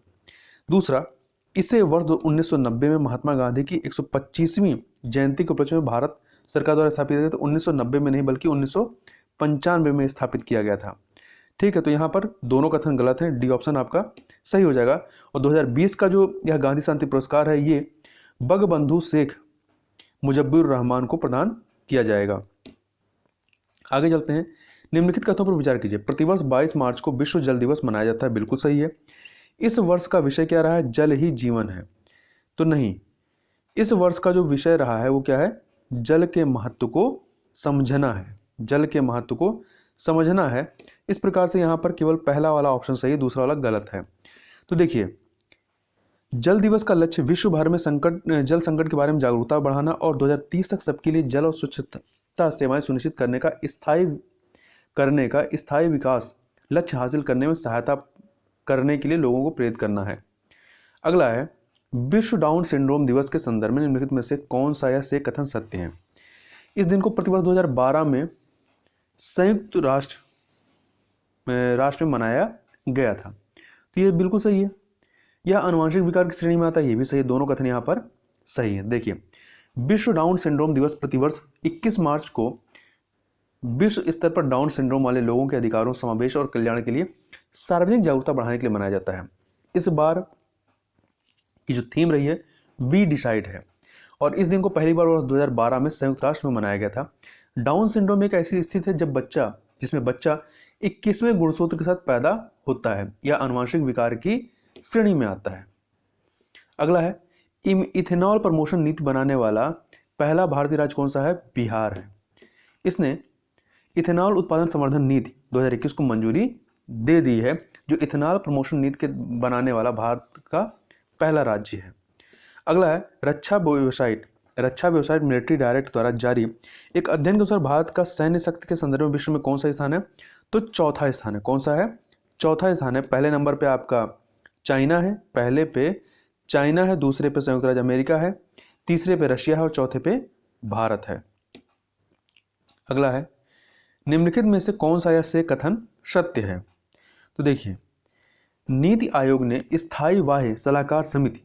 दूसरा, इसे वर्ष 1990 में महात्मा गांधी की 125वीं जयंती के उपलक्ष्य में भारत सरकार द्वारा स्थापित किया गया। तो 1990 में नहीं बल्कि 1995 में स्थापित किया गया था। ठीक है। तो यहाँ पर दोनों कथन गलत हैं, डी ऑप्शन आपका सही हो जाएगा। और 2020 का जो यह गांधी शांति पुरस्कार है, ये बंगबंधु शेख मुजब्बिर रहमान को प्रदान किया जाएगा। आगे चलते हैं। निम्नलिखित कथनों पर विचार कीजिए। प्रतिवर्ष 22 मार्च को विश्व जल दिवस मनाया जाता है, बिल्कुल सही है। इस वर्ष का विषय क्या रहा है? जल ही जीवन है, तो नहीं। इस वर्ष का जो विषय रहा है वो क्या है? जल के महत्व को समझना है। जल के महत्व को समझना है। इस प्रकार से यहाँ पर केवल पहला वाला ऑप्शन सही है, दूसरा वाला गलत है। तो देखिए, जल दिवस का लक्ष्य विश्व भर में जल संकट के बारे में जागरूकता बढ़ाना और 2030 तक सबके लिए जल और स्वच्छता सेवाएं सुनिश्चित करने का स्थायी विकास लक्ष्य हासिल करने में सहायता करने के लिए लोगों को प्रेरित करना है। अगला है, विश्व डाउन सिंड्रोम दिवस के संदर्भ में निम्नलिखित में से कौन सा या से कथन सत्य है? इस दिन को प्रतिवर्ष 2012 में संयुक्त राष्ट्र में मनाया गया था, तो ये बिल्कुल सही है। यह आनुवंशिक विकार की श्रेणी में आता है, ये भी सही है। दोनों कथन यहाँ पर सही है। देखिए, विश्व डाउन सिंड्रोम दिवस प्रतिवर्ष 21 मार्च को विश्व स्तर पर डाउन सिंड्रोम वाले लोगों के अधिकारों, समावेश और कल्याण के लिए सार्वजनिक जागरूकता बढ़ाने के लिए मनाया जाता है। इस बार की जो थीम रही है वी डिसाइड है, और इस दिन को पहली बार वर्ष 2012 में संयुक्त राष्ट्र में मनाया गया था। डाउन सिंड्रोम एक ऐसी स्थिति है जिसमें बच्चा 21वें गुणसूत्र के साथ पैदा होता है। यह आनुवंशिक विकार की श्रेणी में आता है। अगला है, इथेनॉल प्रमोशन नीति बनाने वाला पहला भारतीय राज्य कौन सा है? बिहार है। इसने इथेनॉल उत्पादन संवर्धन नीति 2021 को मंजूरी दे दी है, जो इथेनॉल प्रमोशन नीति के बनाने वाला भारत का पहला राज्य है। अगला है, रक्षा व्यवसाय मिलिट्री डायरेक्ट द्वारा जारी एक अध्ययन के अनुसार भारत का सैन्य शक्ति के संदर्भ में विश्व में कौन सा स्थान है? तो चौथा स्थान है। कौन सा है? चौथा स्थान है। पहले नंबर पे आपका चाइना है, दूसरे पे संयुक्त राज्य अमेरिका है, तीसरे पे रशिया है और चौथे पे भारत है। अगला है, निम्नलिखित में से कौन सा या से कथन सत्य है? तो देखिए, नीति आयोग ने स्थायी वाह्य सलाहकार समिति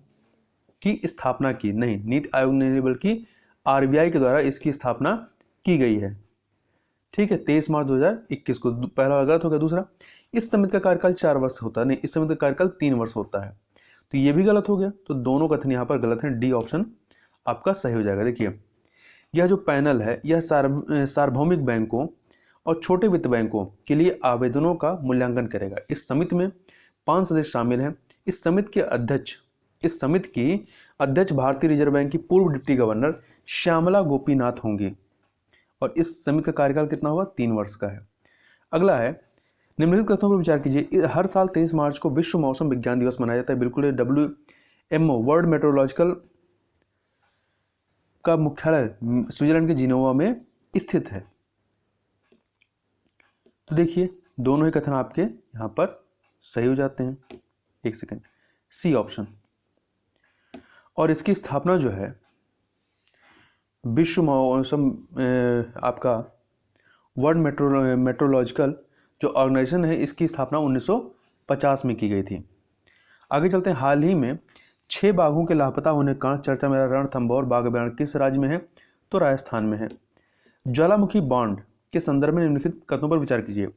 की स्थापना की। नहीं, नीति आयोग ने नहीं, बल्कि आरबीआई के द्वारा इसकी स्थापना की गई है। ठीक है, 23 मार्च 2021 को। पहला गलत हो गया। दूसरा, इस समिति का कार्यकाल 4 वर्ष होता है। नहीं, इस समिति का कार्यकाल 3 वर्ष होता है, तो ये भी गलत हो गया। तो दोनों कथन यहाँ पर गलत हैं। डी ऑप्शन आपका सही हो जाएगा। देखिए, यह जो पैनल है यह सार्वभौमिक बैंकों और छोटे वित्त बैंकों के लिए आवेदनों का मूल्यांकन करेगा। इस समिति में 5 सदस्य शामिल हैं। इस समिति की अध्यक्ष भारतीय रिजर्व बैंक की पूर्व डिप्टी गवर्नर श्यामला गोपीनाथ होंगी, और इस समिति का कार्यकाल कितना होगा? 3 वर्ष का है। अगला है, निम्नलिखित कथनों पर विचार कीजिए। हर साल 23 मार्च को विश्व मौसम विज्ञान दिवस मनाया जाता है, बिल्कुल। WMO वर्ल्ड मेट्रोलॉजिकल का मुख्यालय स्विट्जरलैंड के जिनेवा में स्थित है। तो देखिए, दोनों ही कथन आपके यहाँ पर सही हो जाते हैं। एक सेकंड, सी ऑप्शन। और इसकी स्थापना जो है विश्व मौसम आपका वर्ल्ड मेट्रोलॉजिकल जो ऑर्गेनाइजेशन है, इसकी स्थापना 1950 में की गई थी। आगे चलते हैं। हाल ही में 6 बाघों के लापता होने का चर्चा में रणथंभौर बाघ अभयारण्य किस राज्य में है? तो राजस्थान में है। ज्वालामुखी बॉन्ड के संदर्भ में निम्नलिखित कथनों पर विचार कीजिए।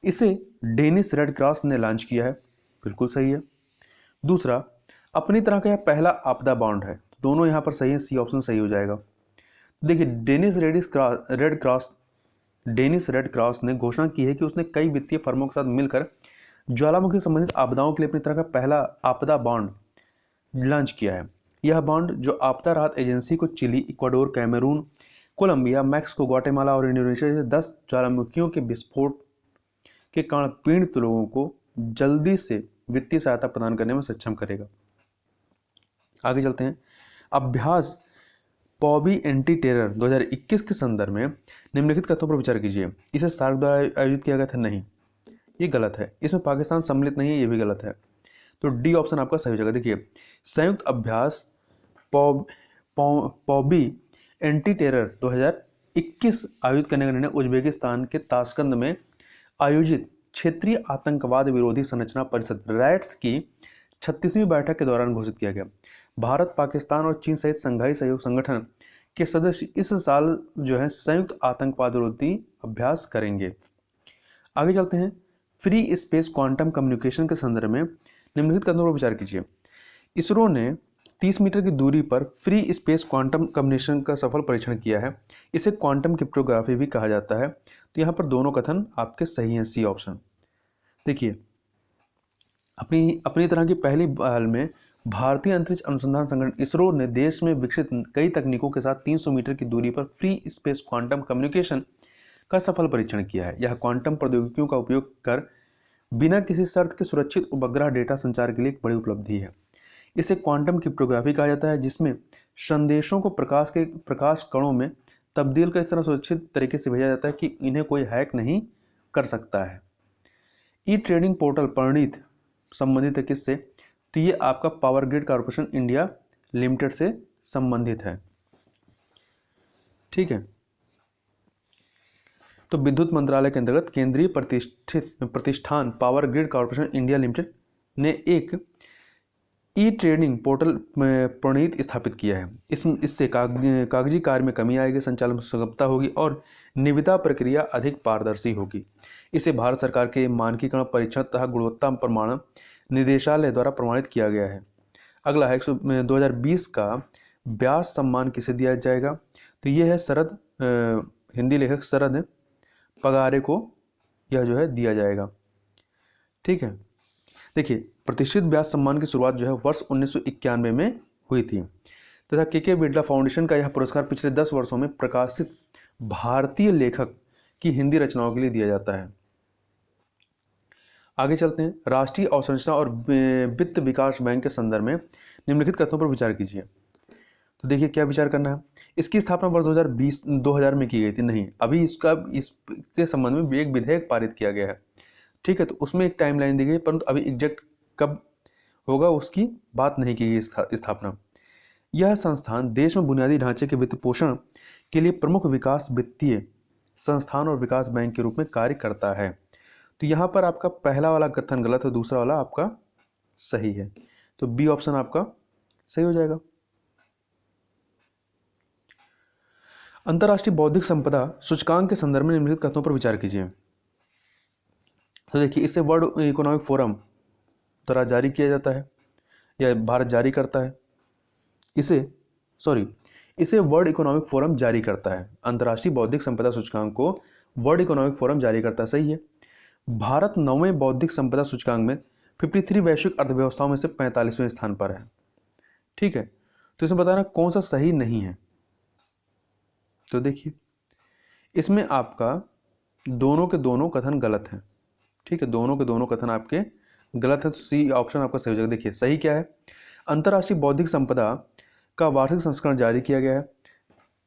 इसे डेनिश रेड क्रॉस ने लॉन्च किया है, बिल्कुल सही है। दूसरा, अपनी तरह का यह पहला आपदा बॉन्ड है। दोनों यहाँ पर सही है, सी ऑप्शन सही हो जाएगा। देखिए, डेनिश रेड क्रॉस ने घोषणा की है कि उसने कई वित्तीय फर्मों के साथ मिलकर ज्वालामुखी संबंधित आपदाओं के लिए अपनी तरह का पहला आपदा बॉन्ड लॉन्च किया है। यह बॉन्ड, जो आपदा राहत एजेंसी को Chile, Ecuador, Cameroon, Colombia, Mexico, Guatemala और इंडोनेशिया से 10 ज्वालामुखियों के विस्फोट के कारण पीड़ित लोगों को जल्दी से वित्तीय सहायता प्रदान करने में सक्षम करेगा। आगे चलते हैं। अभ्यास पॉबी एंटी टेरर 2021 के संदर्भ में निम्नलिखित कथनों पर विचार कीजिए। इसे सार्क द्वारा आयोजित किया गया था। नहीं, ये गलत है। इसमें पाकिस्तान सम्मिलित नहीं है, ये भी गलत है। तो डी ऑप्शन आपका सही हो जाएगा। देखिए, संयुक्त अभ्यास पॉबी एंटी टेरर 2021 आयोजित करने का निर्णय उज्बेकिस्तान के ताशकंद में आयोजित क्षेत्रीय आतंकवाद विरोधी संरचना परिषद रैट्स की 36वीं बैठक के दौरान घोषित किया गया। भारत, पाकिस्तान और चीन सहित संघाई सहयोग संगठन के सदस्य इस साल जो है संयुक्त आतंकवाद विरोधी अभ्यास करेंगे। आगे चलते हैं। फ्री स्पेस क्वांटम कम्युनिकेशन के संदर्भ में निम्नलिखित कथनों पर विचार कीजिए। इसरो ने 30 मीटर की दूरी पर फ्री स्पेस क्वांटम कम्युनिकेशन का सफल परीक्षण किया है। इसे क्वांटम क्रिप्टोग्राफी भी कहा जाता है। तो यहाँ पर दोनों कथन आपके सही हैं, सी ऑप्शन। देखिए, अपनी अपनी तरह की पहली पहल में भारतीय अंतरिक्ष अनुसंधान संगठन इसरो ने देश में विकसित कई तकनीकों के साथ 300 मीटर की दूरी पर फ्री स्पेस क्वांटम कम्युनिकेशन का सफल परीक्षण किया है। यह क्वांटम प्रौद्योगिकियों का उपयोग कर बिना किसी शर्त के सुरक्षित उपग्रह डेटा संचार के लिए एक बड़ी उपलब्धि है। इसे क्वांटम क्रिप्टोग्राफी कहा जाता है, जिसमें संदेशों को प्रकाश कणों में तब्दील कर इस तरह सुरक्षित तरीके से भेजा जाता है कि इन्हें कोई हैक नहीं कर सकता है। ई ट्रेडिंग पोर्टल परिणीत संबंधित है किससे? तो ये आपका power grid corporation India limited से संबंधित है। ठीक है। तो विद्युत मंत्रालय के अंतर्गत केंद्रीय प्रतिष्ठान power grid corporation India limited ने एक ई ट्रेडिंग पोर्टल प्रणीत स्थापित किया है। इससे कागजी कार्य में कमी आएगी, संचालन में सुगमता होगी और निविदा प्रक्रिया अधिक पारदर्शी होगी। इसे भारत सरकार के मानकीकरण परीक्षण तथा गुणवत्ता प्रमाणन निदेशालय द्वारा प्रमाणित किया गया है। अगला है 2020 का व्यास सम्मान किसे दिया जाएगा? तो ये है शरद, हिंदी लेखक शरद पगारे को यह जो है दिया जाएगा। ठीक है। देखिए, प्रतिष्ठित व्यास सम्मान की शुरुआत जो है वर्ष 1991 में हुई थी तथा के बिड़ला फाउंडेशन का यह पुरस्कार पिछले 10 वर्षों में प्रकाशित भारतीय लेखक की हिंदी रचनाओं के लिए दिया जाता है। आगे चलते हैं। राष्ट्रीय अवसंरचना और वित्त विकास बैंक के संदर्भ में निम्नलिखित कथनों पर विचार कीजिए। तो देखिए क्या विचार करना है। इसकी स्थापना वर्ष 2000 में की गई थी। नहीं, अभी इसके संबंध में एक विधेयक पारित किया गया है। ठीक है। तो उसमें एक टाइमलाइन दी गई, परंतु अभी एग्जैक्ट कब होगा उसकी बात नहीं की गई स्थापना। यह संस्थान देश में बुनियादी ढांचे के वित्त पोषण के लिए प्रमुख विकास वित्तीय संस्थान और विकास बैंक के रूप में कार्य करता है। तो यहाँ पर आपका पहला वाला कथन गलत है, दूसरा वाला आपका सही है। तो बी ऑप्शन आपका सही हो जाएगा। अंतर्राष्ट्रीय बौद्धिक संपदा सूचकांक के संदर्भ में निम्नलिखित कथनों पर विचार कीजिए। तो देखिए, इसे वर्ल्ड इकोनॉमिक फोरम द्वारा जारी किया जाता है या भारत जारी करता है। इसे वर्ल्ड इकोनॉमिक फोरम जारी करता है। अंतर्राष्ट्रीय बौद्धिक संपदा सूचकांक को वर्ल्ड इकोनॉमिक फोरम जारी करता है, सही है। भारत 9वें बौद्धिक संपदा सूचकांक में 53 वैश्विक अर्थव्यवस्थाओं में से 45वें स्थान पर है। ठीक है। तो इसमें बताना कौन सा सही नहीं है। तो देखिए, इसमें आपका दोनों के दोनों कथन गलत हैं। ठीक है, दोनों के दोनों कथन आपके गलत है। तो सी ऑप्शन आपका सही हो जाएगा। देखिए सही क्या है। अंतर्राष्ट्रीय बौद्धिक संपदा का वार्षिक संस्करण जारी किया गया है।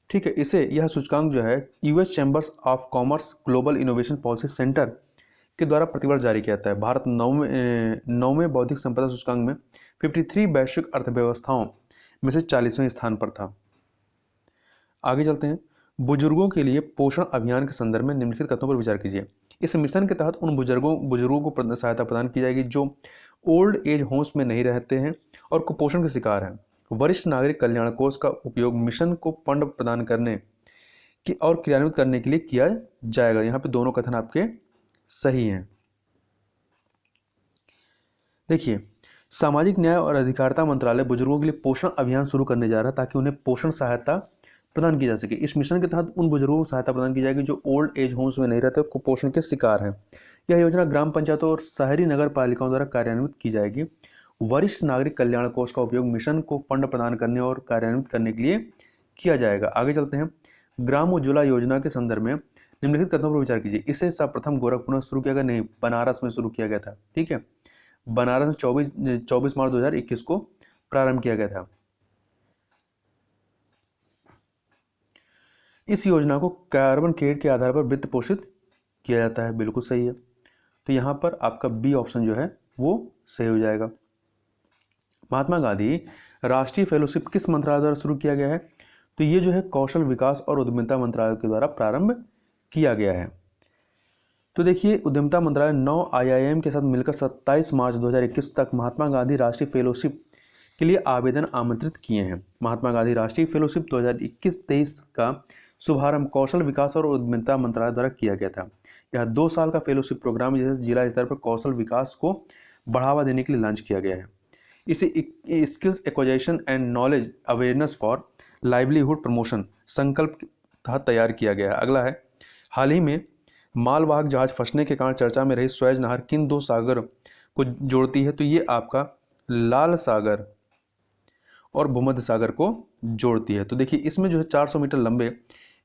ठीक है। यह सूचकांक जो है US chambers of commerce global innovation policy centre के द्वारा प्रतिवर्ष जारी किया जाता है। भारत 9वें बौद्धिक संपदा सूचकांक में 53 वैश्विक अर्थव्यवस्थाओं में से 40वें स्थान पर था। आगे चलते हैं। बुजुर्गों के लिए पोषण अभियान के संदर्भ में निम्नलिखित कथनों पर विचार कीजिए। इस मिशन के तहत उन बुजुर्गों को सहायता प्रदान की जाएगी जो ओल्ड एज होम्स में नहीं रहते हैं और कुपोषण के शिकार हैं। वरिष्ठ नागरिक कल्याण कोष का उपयोग मिशन को फंड प्रदान करने की और क्रियान्वित करने के लिए किया जाएगा। यहाँ पे दोनों कथन आपके सही हैं। देखिए, सामाजिक न्याय और अधिकारिता मंत्रालय बुजुर्गों के लिए पोषण अभियान शुरू करने जा रहा है ताकि उन्हें पोषण सहायता प्रदान की जा सके। इस मिशन के तहत उन बुजुर्गों को सहायता प्रदान की जाएगी जो ओल्ड एज होम्स में नहीं रहते, कुपोषण के शिकार हैं। यह योजना ग्राम पंचायतों और शहरी नगर पालिकाओं द्वारा कार्यान्वित की जाएगी। वरिष्ठ नागरिक कल्याण कोष का उपयोग मिशन को फंड प्रदान करने और कार्यान्वित करने के लिए किया जाएगा। आगे चलते हैं। ग्राम उज्ज्वला योजना के संदर्भ में निम्नलिखित कथनों पर विचार कीजिए। इसे सर्वप्रथम गोरखपुर में शुरू किया गया, नहीं बनारस में शुरू किया गया था। ठीक है, बनारस में 24 मार्च 2021 को प्रारंभ किया गया था। इस योजना को कार्बन क्रेडिट के आधार पर वित्त पोषित किया जाता है, बिल्कुल सही है। तो यहाँ पर आपका बी ऑप्शन जो है वो सही हो जाएगा। महात्मा गांधी राष्ट्रीय फेलोशिप किस मंत्रालय द्वारा शुरू किया गया है? तो ये जो है कौशल विकास और उद्यमिता मंत्रालय के द्वारा प्रारंभ किया गया है। तो देखिए, उद्यमिता मंत्रालय 9 IIM के साथ मिलकर 27 मार्च 2021 तक महात्मा गांधी राष्ट्रीय फेलोशिप के लिए आवेदन आमंत्रित किए हैं। महात्मा गांधी राष्ट्रीय फेलोशिप 2021-23 का शुभारंभ कौशल विकास और उद्यमिता मंत्रालय द्वारा किया गया था। यह 2 साल का फेलोशिप प्रोग्राम जिसे जिला स्तर पर कौशल विकास को बढ़ावा देने के लिए लॉन्च किया गया है। इसे skills acquisition and knowledge awareness for livelihood promotion संकल्प के तहत तैयार किया गया है। अगला है, हाल ही में मालवाहक जहाज फंसने के कारण चर्चा में रही स्वेज नहर किन दो सागर को जोड़ती है? तो ये आपका लाल सागर और भूमध्य सागर को जोड़ती है। तो देखिए इसमें जो है 400 मीटर लंबे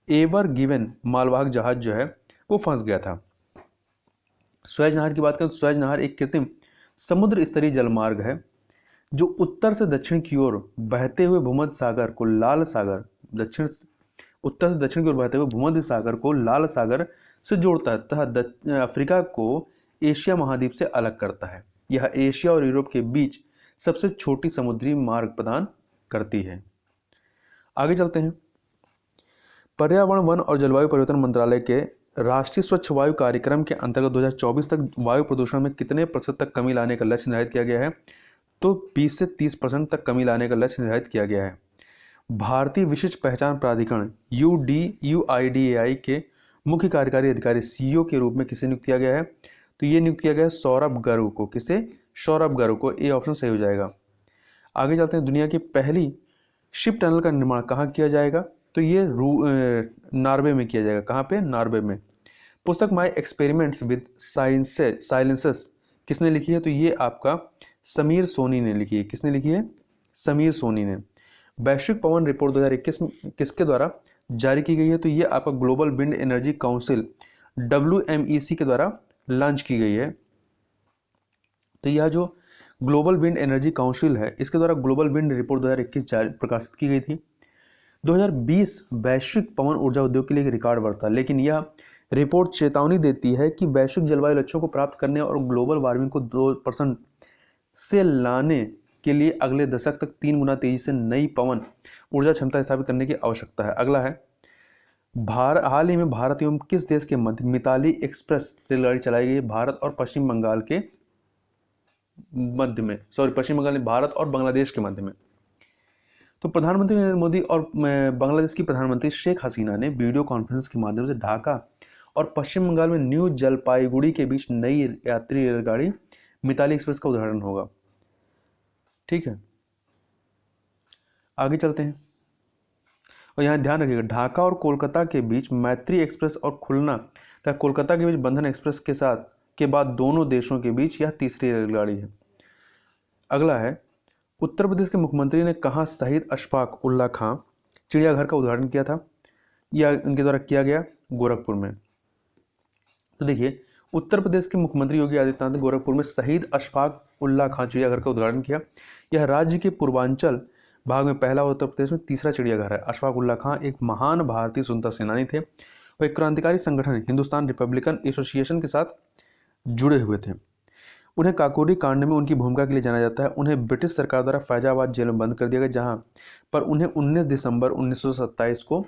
एवर गिवन मालवाहक जहाज जो है वो फंस गया था। स्वेज नहर की बात करें तो स्वेज नहर एक कृत्रिम समुद्र स्तरीय जलमार्ग है जो उत्तर से दक्षिण की ओर बहते हुए भूमध्य सागर को लाल सागर उत्तर से दक्षिण की ओर बहते हुए भूमध्य सागर को लाल सागर से जोड़ता है तथा अफ्रीका को एशिया महाद्वीप से अलग करता है। यह एशिया और यूरोप के बीच सबसे छोटी समुद्री मार्ग प्रदान करती है। आगे चलते हैं। पर्यावरण, वन और जलवायु परिवर्तन मंत्रालय के राष्ट्रीय स्वच्छ वायु कार्यक्रम के अंतर्गत 2024 तक वायु प्रदूषण में कितने प्रतिशत तक कमी लाने का लक्ष्य निर्धारित किया गया है? तो 20 से 30% तक कमी लाने का लक्ष्य निर्धारित किया गया है। भारतीय विशिष्ट पहचान प्राधिकरण UIDAI के मुख्य कार्यकारी अधिकारी CEO के रूप में किसे नियुक्त किया गया है? तो ये नियुक्त किया गया है सौरभ गर्ग को। किसे? सौरभ गर्ग को। ए ऑप्शन सही हो जाएगा। आगे चलते हैं। दुनिया की पहली शिप टनल का निर्माण कहाँ किया जाएगा? तो ये नॉर्वे में किया जाएगा। कहाँ पे? नॉर्वे में। पुस्तक माय एक्सपेरिमेंट्स विद साइलेंसेस किसने लिखी है? तो ये आपका समीर सोनी ने लिखी है। किसने लिखी है? समीर सोनी ने। वैश्विक पवन रिपोर्ट 2021 किसके द्वारा जारी की गई है? तो ये आपका global wind energy council WMEC के द्वारा लॉन्च की गई है। तो यह जो ग्लोबल विंड एनर्जी काउंसिल है इसके द्वारा ग्लोबल विंड रिपोर्ट 2021 प्रकाशित की गई थी। 2020 वैश्विक पवन ऊर्जा उद्योग के लिए एक रिकॉर्ड वर्ष था, लेकिन यह रिपोर्ट चेतावनी देती है कि वैश्विक जलवायु लक्ष्यों को प्राप्त करने और ग्लोबल वार्मिंग को 2% से लाने के लिए अगले दशक तक 3 गुना तेजी से नई पवन ऊर्जा क्षमता स्थापित करने की आवश्यकता है। अगला है, हाल ही में भारत एवं किस देश के मध्य मिताली एक्सप्रेस रेलगाड़ी चलाई गई? भारत और पश्चिम बंगाल के मध्य में, पश्चिम बंगाल में, भारत और बांग्लादेश के मध्य में। तो प्रधानमंत्री नरेंद्र मोदी और बांग्लादेश की प्रधानमंत्री शेख हसीना ने वीडियो कॉन्फ्रेंस के माध्यम से ढाका और पश्चिम बंगाल में न्यू जलपाईगुड़ी के बीच नई यात्री रेलगाड़ी मिताली एक्सप्रेस का उदाहरण होगा। ठीक है, आगे चलते हैं। और यहाँ ध्यान रखिएगा, ढाका और कोलकाता के बीच मैत्री एक्सप्रेस और खुलना तथा कोलकाता के बीच बंधन एक्सप्रेस के बाद दोनों देशों के बीच यह तीसरी रेलगाड़ी है। अगला है, उत्तर प्रदेश के मुख्यमंत्री ने कहाँ शहीद अशफाक उल्ला खां चिड़ियाघर का उद्घाटन किया था? यह उनके द्वारा किया गया गोरखपुर में। तो देखिए, उत्तर प्रदेश के मुख्यमंत्री योगी आदित्यनाथ ने गोरखपुर में शहीद अशफाक उल्ला खां चिड़ियाघर का उद्घाटन किया। यह राज्य के पूर्वांचल भाग में पहला, उत्तर प्रदेश में तीसरा चिड़ियाघर है। अशफाक उल्ला खां एक महान भारतीय स्वतंत्रता सेनानी थे। वह एक क्रांतिकारी संगठन हिंदुस्तान रिपब्लिकन एसोसिएशन के साथ जुड़े हुए थे। उन्हें काकोरी कांड में उनकी भूमिका के लिए जाना जाता है। उन्हें ब्रिटिश सरकार द्वारा फैजाबाद जेल में बंद कर दिया गया, जहां पर उन्हें 19 दिसंबर 1927 को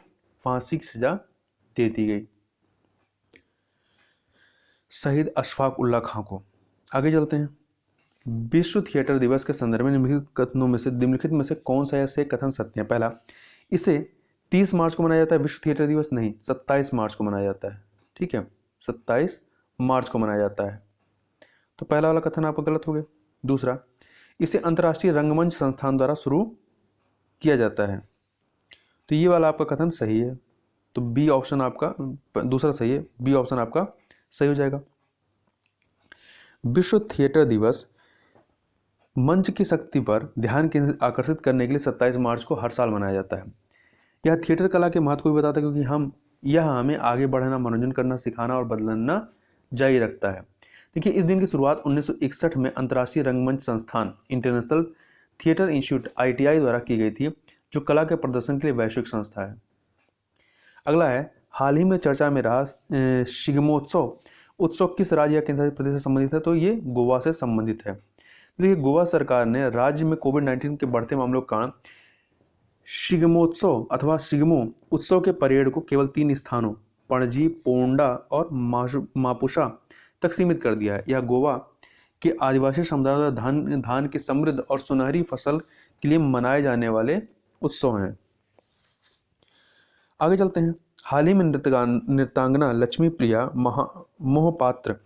फांसी की सजा दे दी गई। शहीद अशफाक उल्ला खां को। आगे चलते हैं। विश्व थिएटर दिवस के संदर्भ में निम्नलिखित में से कौन सा ऐसे कथन सत्य है? पहला, इसे 30 मार्च को मनाया जाता है। विश्व थिएटर दिवस नहीं, 27 मार्च को मनाया जाता है। ठीक है, 27 मार्च को मनाया जाता है। तो पहला वाला कथन आपका गलत हो गया। दूसरा, इसे अंतर्राष्ट्रीय रंगमंच संस्थान द्वारा शुरू किया जाता है। तो ये वाला आपका कथन सही है। तो बी ऑप्शन आपका दूसरा सही है। बी ऑप्शन आपका सही हो जाएगा। विश्व थिएटर दिवस मंच की शक्ति पर ध्यान केंद्रित आकर्षित करने के लिए 27 मार्च को हर साल मनाया जाता है। यह थिएटर कला के महत्व को भी बताता है, क्योंकि यह हमें आगे बढ़ना, मनोरंजन करना, सिखाना और बदलना जारी रखता है। देखिए, इस दिन की शुरुआत 1961 में अंतर्राष्ट्रीय रंगमंच संस्थान इंटरनेशनल थिएटर इंस्टीट्यूट ITI द्वारा की गई थी, जो कला के प्रदर्शन के लिए वैश्विक संस्था है। अगला है, हाल ही में चर्चा में रहा शिग्मोत्सव उत्सव किस राज्य या केंद्र शासित प्रदेश से संबंधित है? तो ये गोवा से संबंधित है। देखिए, गोवा सरकार ने राज्य में कोविड-19 के बढ़ते मामलों के कारण शिग्मोत्सव अथवा शिग्मो उत्सव के परेड को केवल 3 स्थानों पणजी, पोंडा और मापुसा तक सीमित कर दिया है। यह गोवा के आदिवासी समुदाय द्वारा धान की समृद्ध और सुनहरी फसल के लिए मनाए जाने वाले उत्सव हैं। आगे चलते हैं। हाल ही में नृत्यांगना लक्ष्मी प्रिया मोहपात्र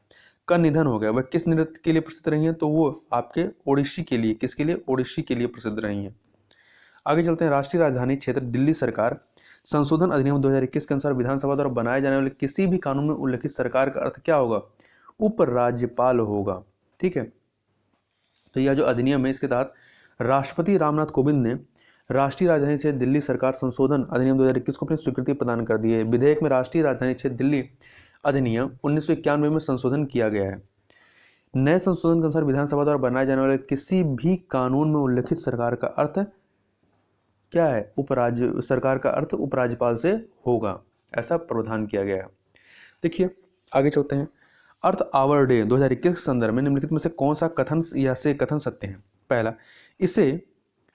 का निधन हो गया। वह किस नृत्य के लिए प्रसिद्ध रही हैं? तो वो आपके ओडिसी के लिए, किसके लिए? ओडिसी के लिए प्रसिद्ध रही हैं। आगे चलते हैं। राष्ट्रीय राजधानी क्षेत्र दिल्ली सरकार संशोधन अधिनियम 2021 के अनुसार विधानसभा द्वारा बनाए जाने वाले किसी भी कानून में उल्लेखित सरकार का अर्थ क्या होगा? उपराज्यपाल होगा। ठीक है, तो यह जो अधिनियम है इसके तहत राष्ट्रपति रामनाथ कोविंद ने राष्ट्रीय राजधानी क्षेत्र दिल्ली सरकार संशोधन अधिनियम 2021 को अपनी स्वीकृति प्रदान कर दी है। विधेयक में राष्ट्रीय राजधानी क्षेत्र दिल्ली अधिनियम 1991 में संशोधन किया गया है। नए संशोधन के अनुसार विधानसभा द्वारा बनाए जाने वाले किसी भी कानून में उल्लेखित सरकार का अर्थ क्या है? सरकार का अर्थ उपराज्यपाल से होगा, ऐसा प्रावधान किया गया है। देखिए आगे चलते हैं। अर्थ आवर डे 2021 के संदर्भ में निम्नलिखित में से कौन सा कथन सत्य है? पहला, इसे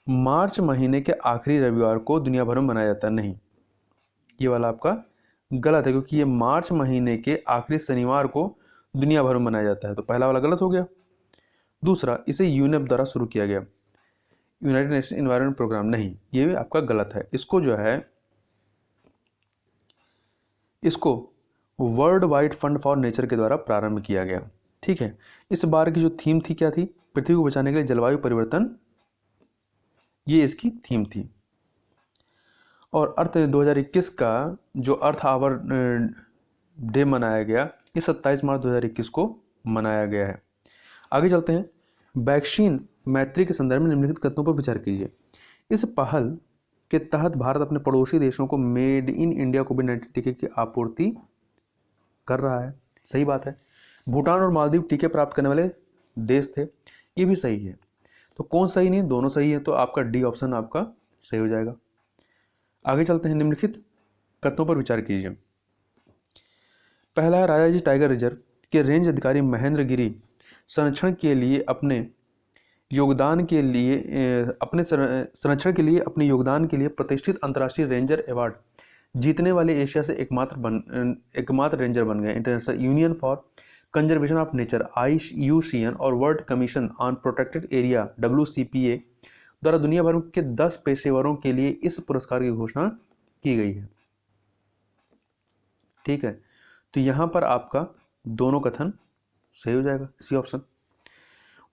मार्च महीने के आखिरी रविवार को दुनिया भर में मनाया जाता है। नहीं, ये वाला आपका गलत है, क्योंकि ये मार्च महीने के आखिरी शनिवार को दुनिया भर में मनाया जाता है, तो पहला वाला गलत हो गया। दूसरा, इसे यूनेप द्वारा शुरू किया गया, यूनाइटेड नेशन एनवायरनमेंट प्रोग्राम। नहीं, ये आपका गलत है। इसको जो है इसको world wide fund for nature के द्वारा प्रारंभ किया गया। ठीक है, इस बार की जो थीम थी क्या थी? पृथ्वी को बचाने के लिए जलवायु परिवर्तन, ये इसकी थीम थी। और अर्थ 2021 का जो अर्थ आवर डे मनाया गया, ये 27 मार्च 2021 को मनाया गया है। आगे चलते हैं। वैक्सीन मैत्री के संदर्भ में निम्नलिखित कथनों पर विचार कीजिए। इस पहल के तहत भारत अपने पड़ोसी देशों को मेड इन इंडिया कोविड-19 टीके की आपूर्ति कर रहा है। सही बात है। भूटान और मालदीव टीके प्राप्त करने वाले देश थे, ये भी सही है। तो कौन सही नहीं? दोनों सही है, तो आपका डी ऑप्शन आपका सही हो जाएगा। आगे चलते हैं। निम्नलिखित कथनों पर विचार कीजिए। पहला है, राजाजी टाइगर रिजर्व के रेंज अधिकारी महेंद्र गिरी संरक्षण के लिए अपने योगदान के लिए प्रतिष्ठित अंतर्राष्ट्रीय रेंजर अवार्ड जीतने वाले एशिया से एकमात्र रेंजर बन गए। International union for conservation of nature IUCN और world commission on protected area WCPA द्वारा दुनिया भर के 10 पेशेवरों के लिए इस पुरस्कार की घोषणा की गई है। ठीक है, तो यहां पर आपका दोनों कथन सही हो जाएगा, सी ऑप्शन।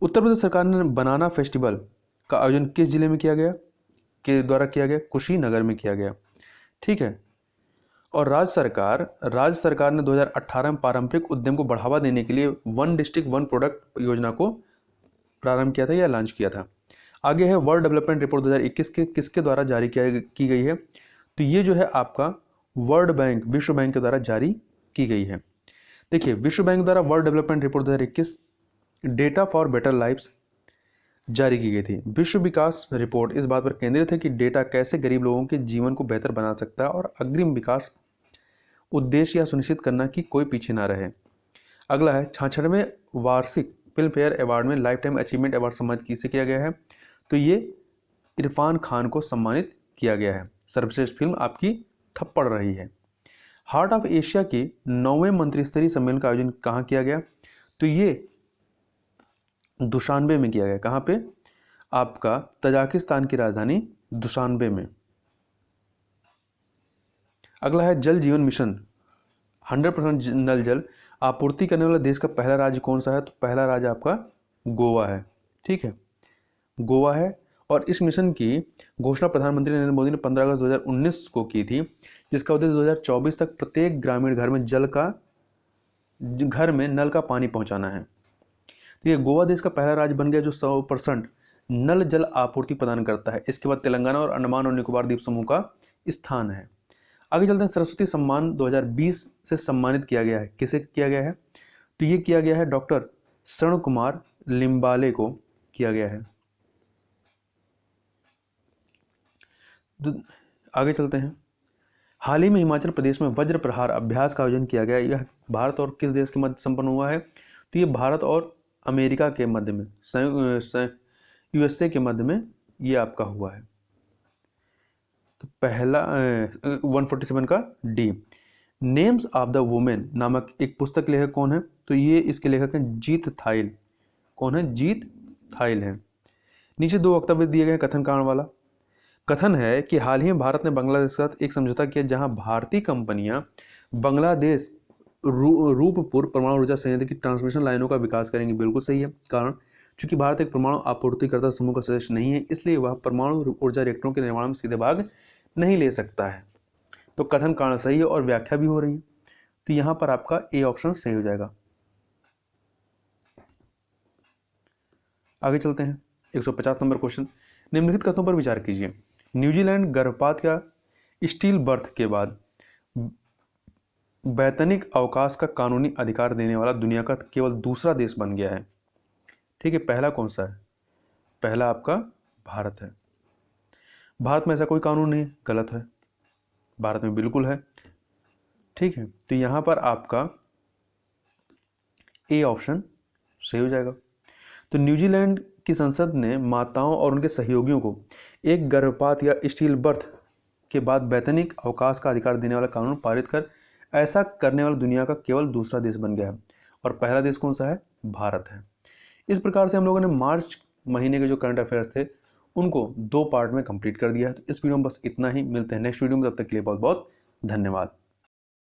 उत्तर प्रदेश सरकार ने बनाना फेस्टिवल का आयोजन किस जिले में किया गया? कुशीनगर में किया गया। ठीक है, और राज्य सरकार ने 2018 में पारंपरिक उद्यम को बढ़ावा देने के लिए वन डिस्ट्रिक्ट वन प्रोडक्ट योजना को प्रारंभ किया था या लॉन्च किया था। आगे है वर्ल्ड डेवलपमेंट रिपोर्ट 2021 के किसके द्वारा जारी की गई है? तो ये जो है आपका वर्ल्ड बैंक, विश्व बैंक के द्वारा जारी की गई है। देखिए, विश्व बैंक द्वारा World Development Report 2021 data for better lifes जारी की गई थी। विश्व विकास रिपोर्ट इस बात पर केंद्रित है कि डेटा कैसे गरीब लोगों के जीवन को बेहतर बना सकता है और अग्रिम विकास उद्देश्य यह सुनिश्चित करना कि कोई पीछे ना रहे। अगला है 66वें वार्षिक फिल्म फेयर अवार्ड में लाइफ टाइम अचीवमेंट अवार्ड सम्मानित किसे किया गया है? तो ये इरफान खान को सम्मानित किया गया है। सर्वश्रेष्ठ फिल्म आपकी थप्पड़ रही है। हार्ट ऑफ एशिया के 9वें मंत्रिस्तरीय सम्मेलन का आयोजन कहाँ किया गया? तो ये दुशानबे में किया गया। कहाँ पे? आपका तजाकिस्तान की राजधानी दुशानबे में। अगला है जल जीवन मिशन 100% नल जल आपूर्ति करने वाला देश का पहला राज्य कौन सा है? तो पहला राज्य आपका गोवा है। ठीक है, गोवा है। और इस मिशन की घोषणा प्रधानमंत्री नरेंद्र मोदी ने 15 अगस्त 2019 को की थी, जिसका उद्देश्य 2024 तक प्रत्येक ग्रामीण घर में नल का पानी पहुंचाना है। ये गोवा देश का पहला राज्य बन गया जो 100% नल जल आपूर्ति प्रदान करता है। इसके बाद तेलंगाना और अंडमान और निकोबार द्वीप समूह का स्थान है। आगे चलते हैं। सरस्वती सम्मान 2020 से सम्मानित किया गया है। किसे किया गया है? तो ये किया गया है डॉक्टर शरण कुमार लिम्बाले को किया गया है। आगे चलते हैं। हाल ही में हिमाचल प्रदेश में वज्र प्रहार अभ्यास का आयोजन किया गया। यह भारत और किस देश के मध्य संपन्न हुआ है? तो ये भारत और अमेरिका के मध्य में, USA के मध्य में ये आपका हुआ है। तो पहला 147 का D. Names of the women नामक एक पुस्तक लेखक कौन है? तो ये इसके लेखक हैं जीत थाइल। कौन है? जीत थाइल है। नीचे 2 वक्तव्य दिए गए कथन कारण वाला। कथन है कि हाल ही में भारत ने बांग्लादेश के साथ एक समझौता किया जहां भारतीय कंपनियां बांग्लादेश रूपपुर परमाणु ऊर्जा संयंत्र की ट्रांसमिशन लाइनों का विकास करेंगे। बिल्कुल सही है। कारण चूंकि भारत एक परमाणु आपूर्तिकर्ता समूह का सदस्य नहीं है, इसलिए वह परमाणु ऊर्जा रिएक्टरों के निर्माण में सीधे भाग नहीं ले सकता है। तो कथन कारण सही है और व्याख्या भी हो रही है, तो यहां पर आपका ए ऑप्शन सही हो जाएगा। आगे चलते हैं 150 नंबर क्वेश्चन। निम्नलिखित कथनों पर विचार कीजिए। न्यूजीलैंड गर्भपात या स्टील बर्थ के बाद वैतनिक अवकाश का कानूनी अधिकार देने वाला दुनिया का केवल दूसरा देश बन गया है। ठीक है, पहला कौन सा है? पहला आपका भारत है। भारत में ऐसा कोई कानून नहीं है, गलत है। भारत में बिल्कुल है। ठीक है, तो यहां पर आपका ए ऑप्शन सही हो जाएगा। तो न्यूजीलैंड की संसद ने माताओं और उनके सहयोगियों को एक गर्भपात या स्टील बर्थ के बाद वैतनिक अवकाश का अधिकार देने वाला कानून पारित कर ऐसा करने वाला दुनिया का केवल दूसरा देश बन गया है। और पहला देश कौन सा है? भारत है। इस प्रकार से हम लोगों ने मार्च महीने के जो करंट अफेयर्स थे उनको 2 पार्ट में कंप्लीट कर दिया है। तो इस वीडियो में बस इतना ही। मिलते हैं नेक्स्ट वीडियो में, तब तक के लिए बहुत बहुत धन्यवाद।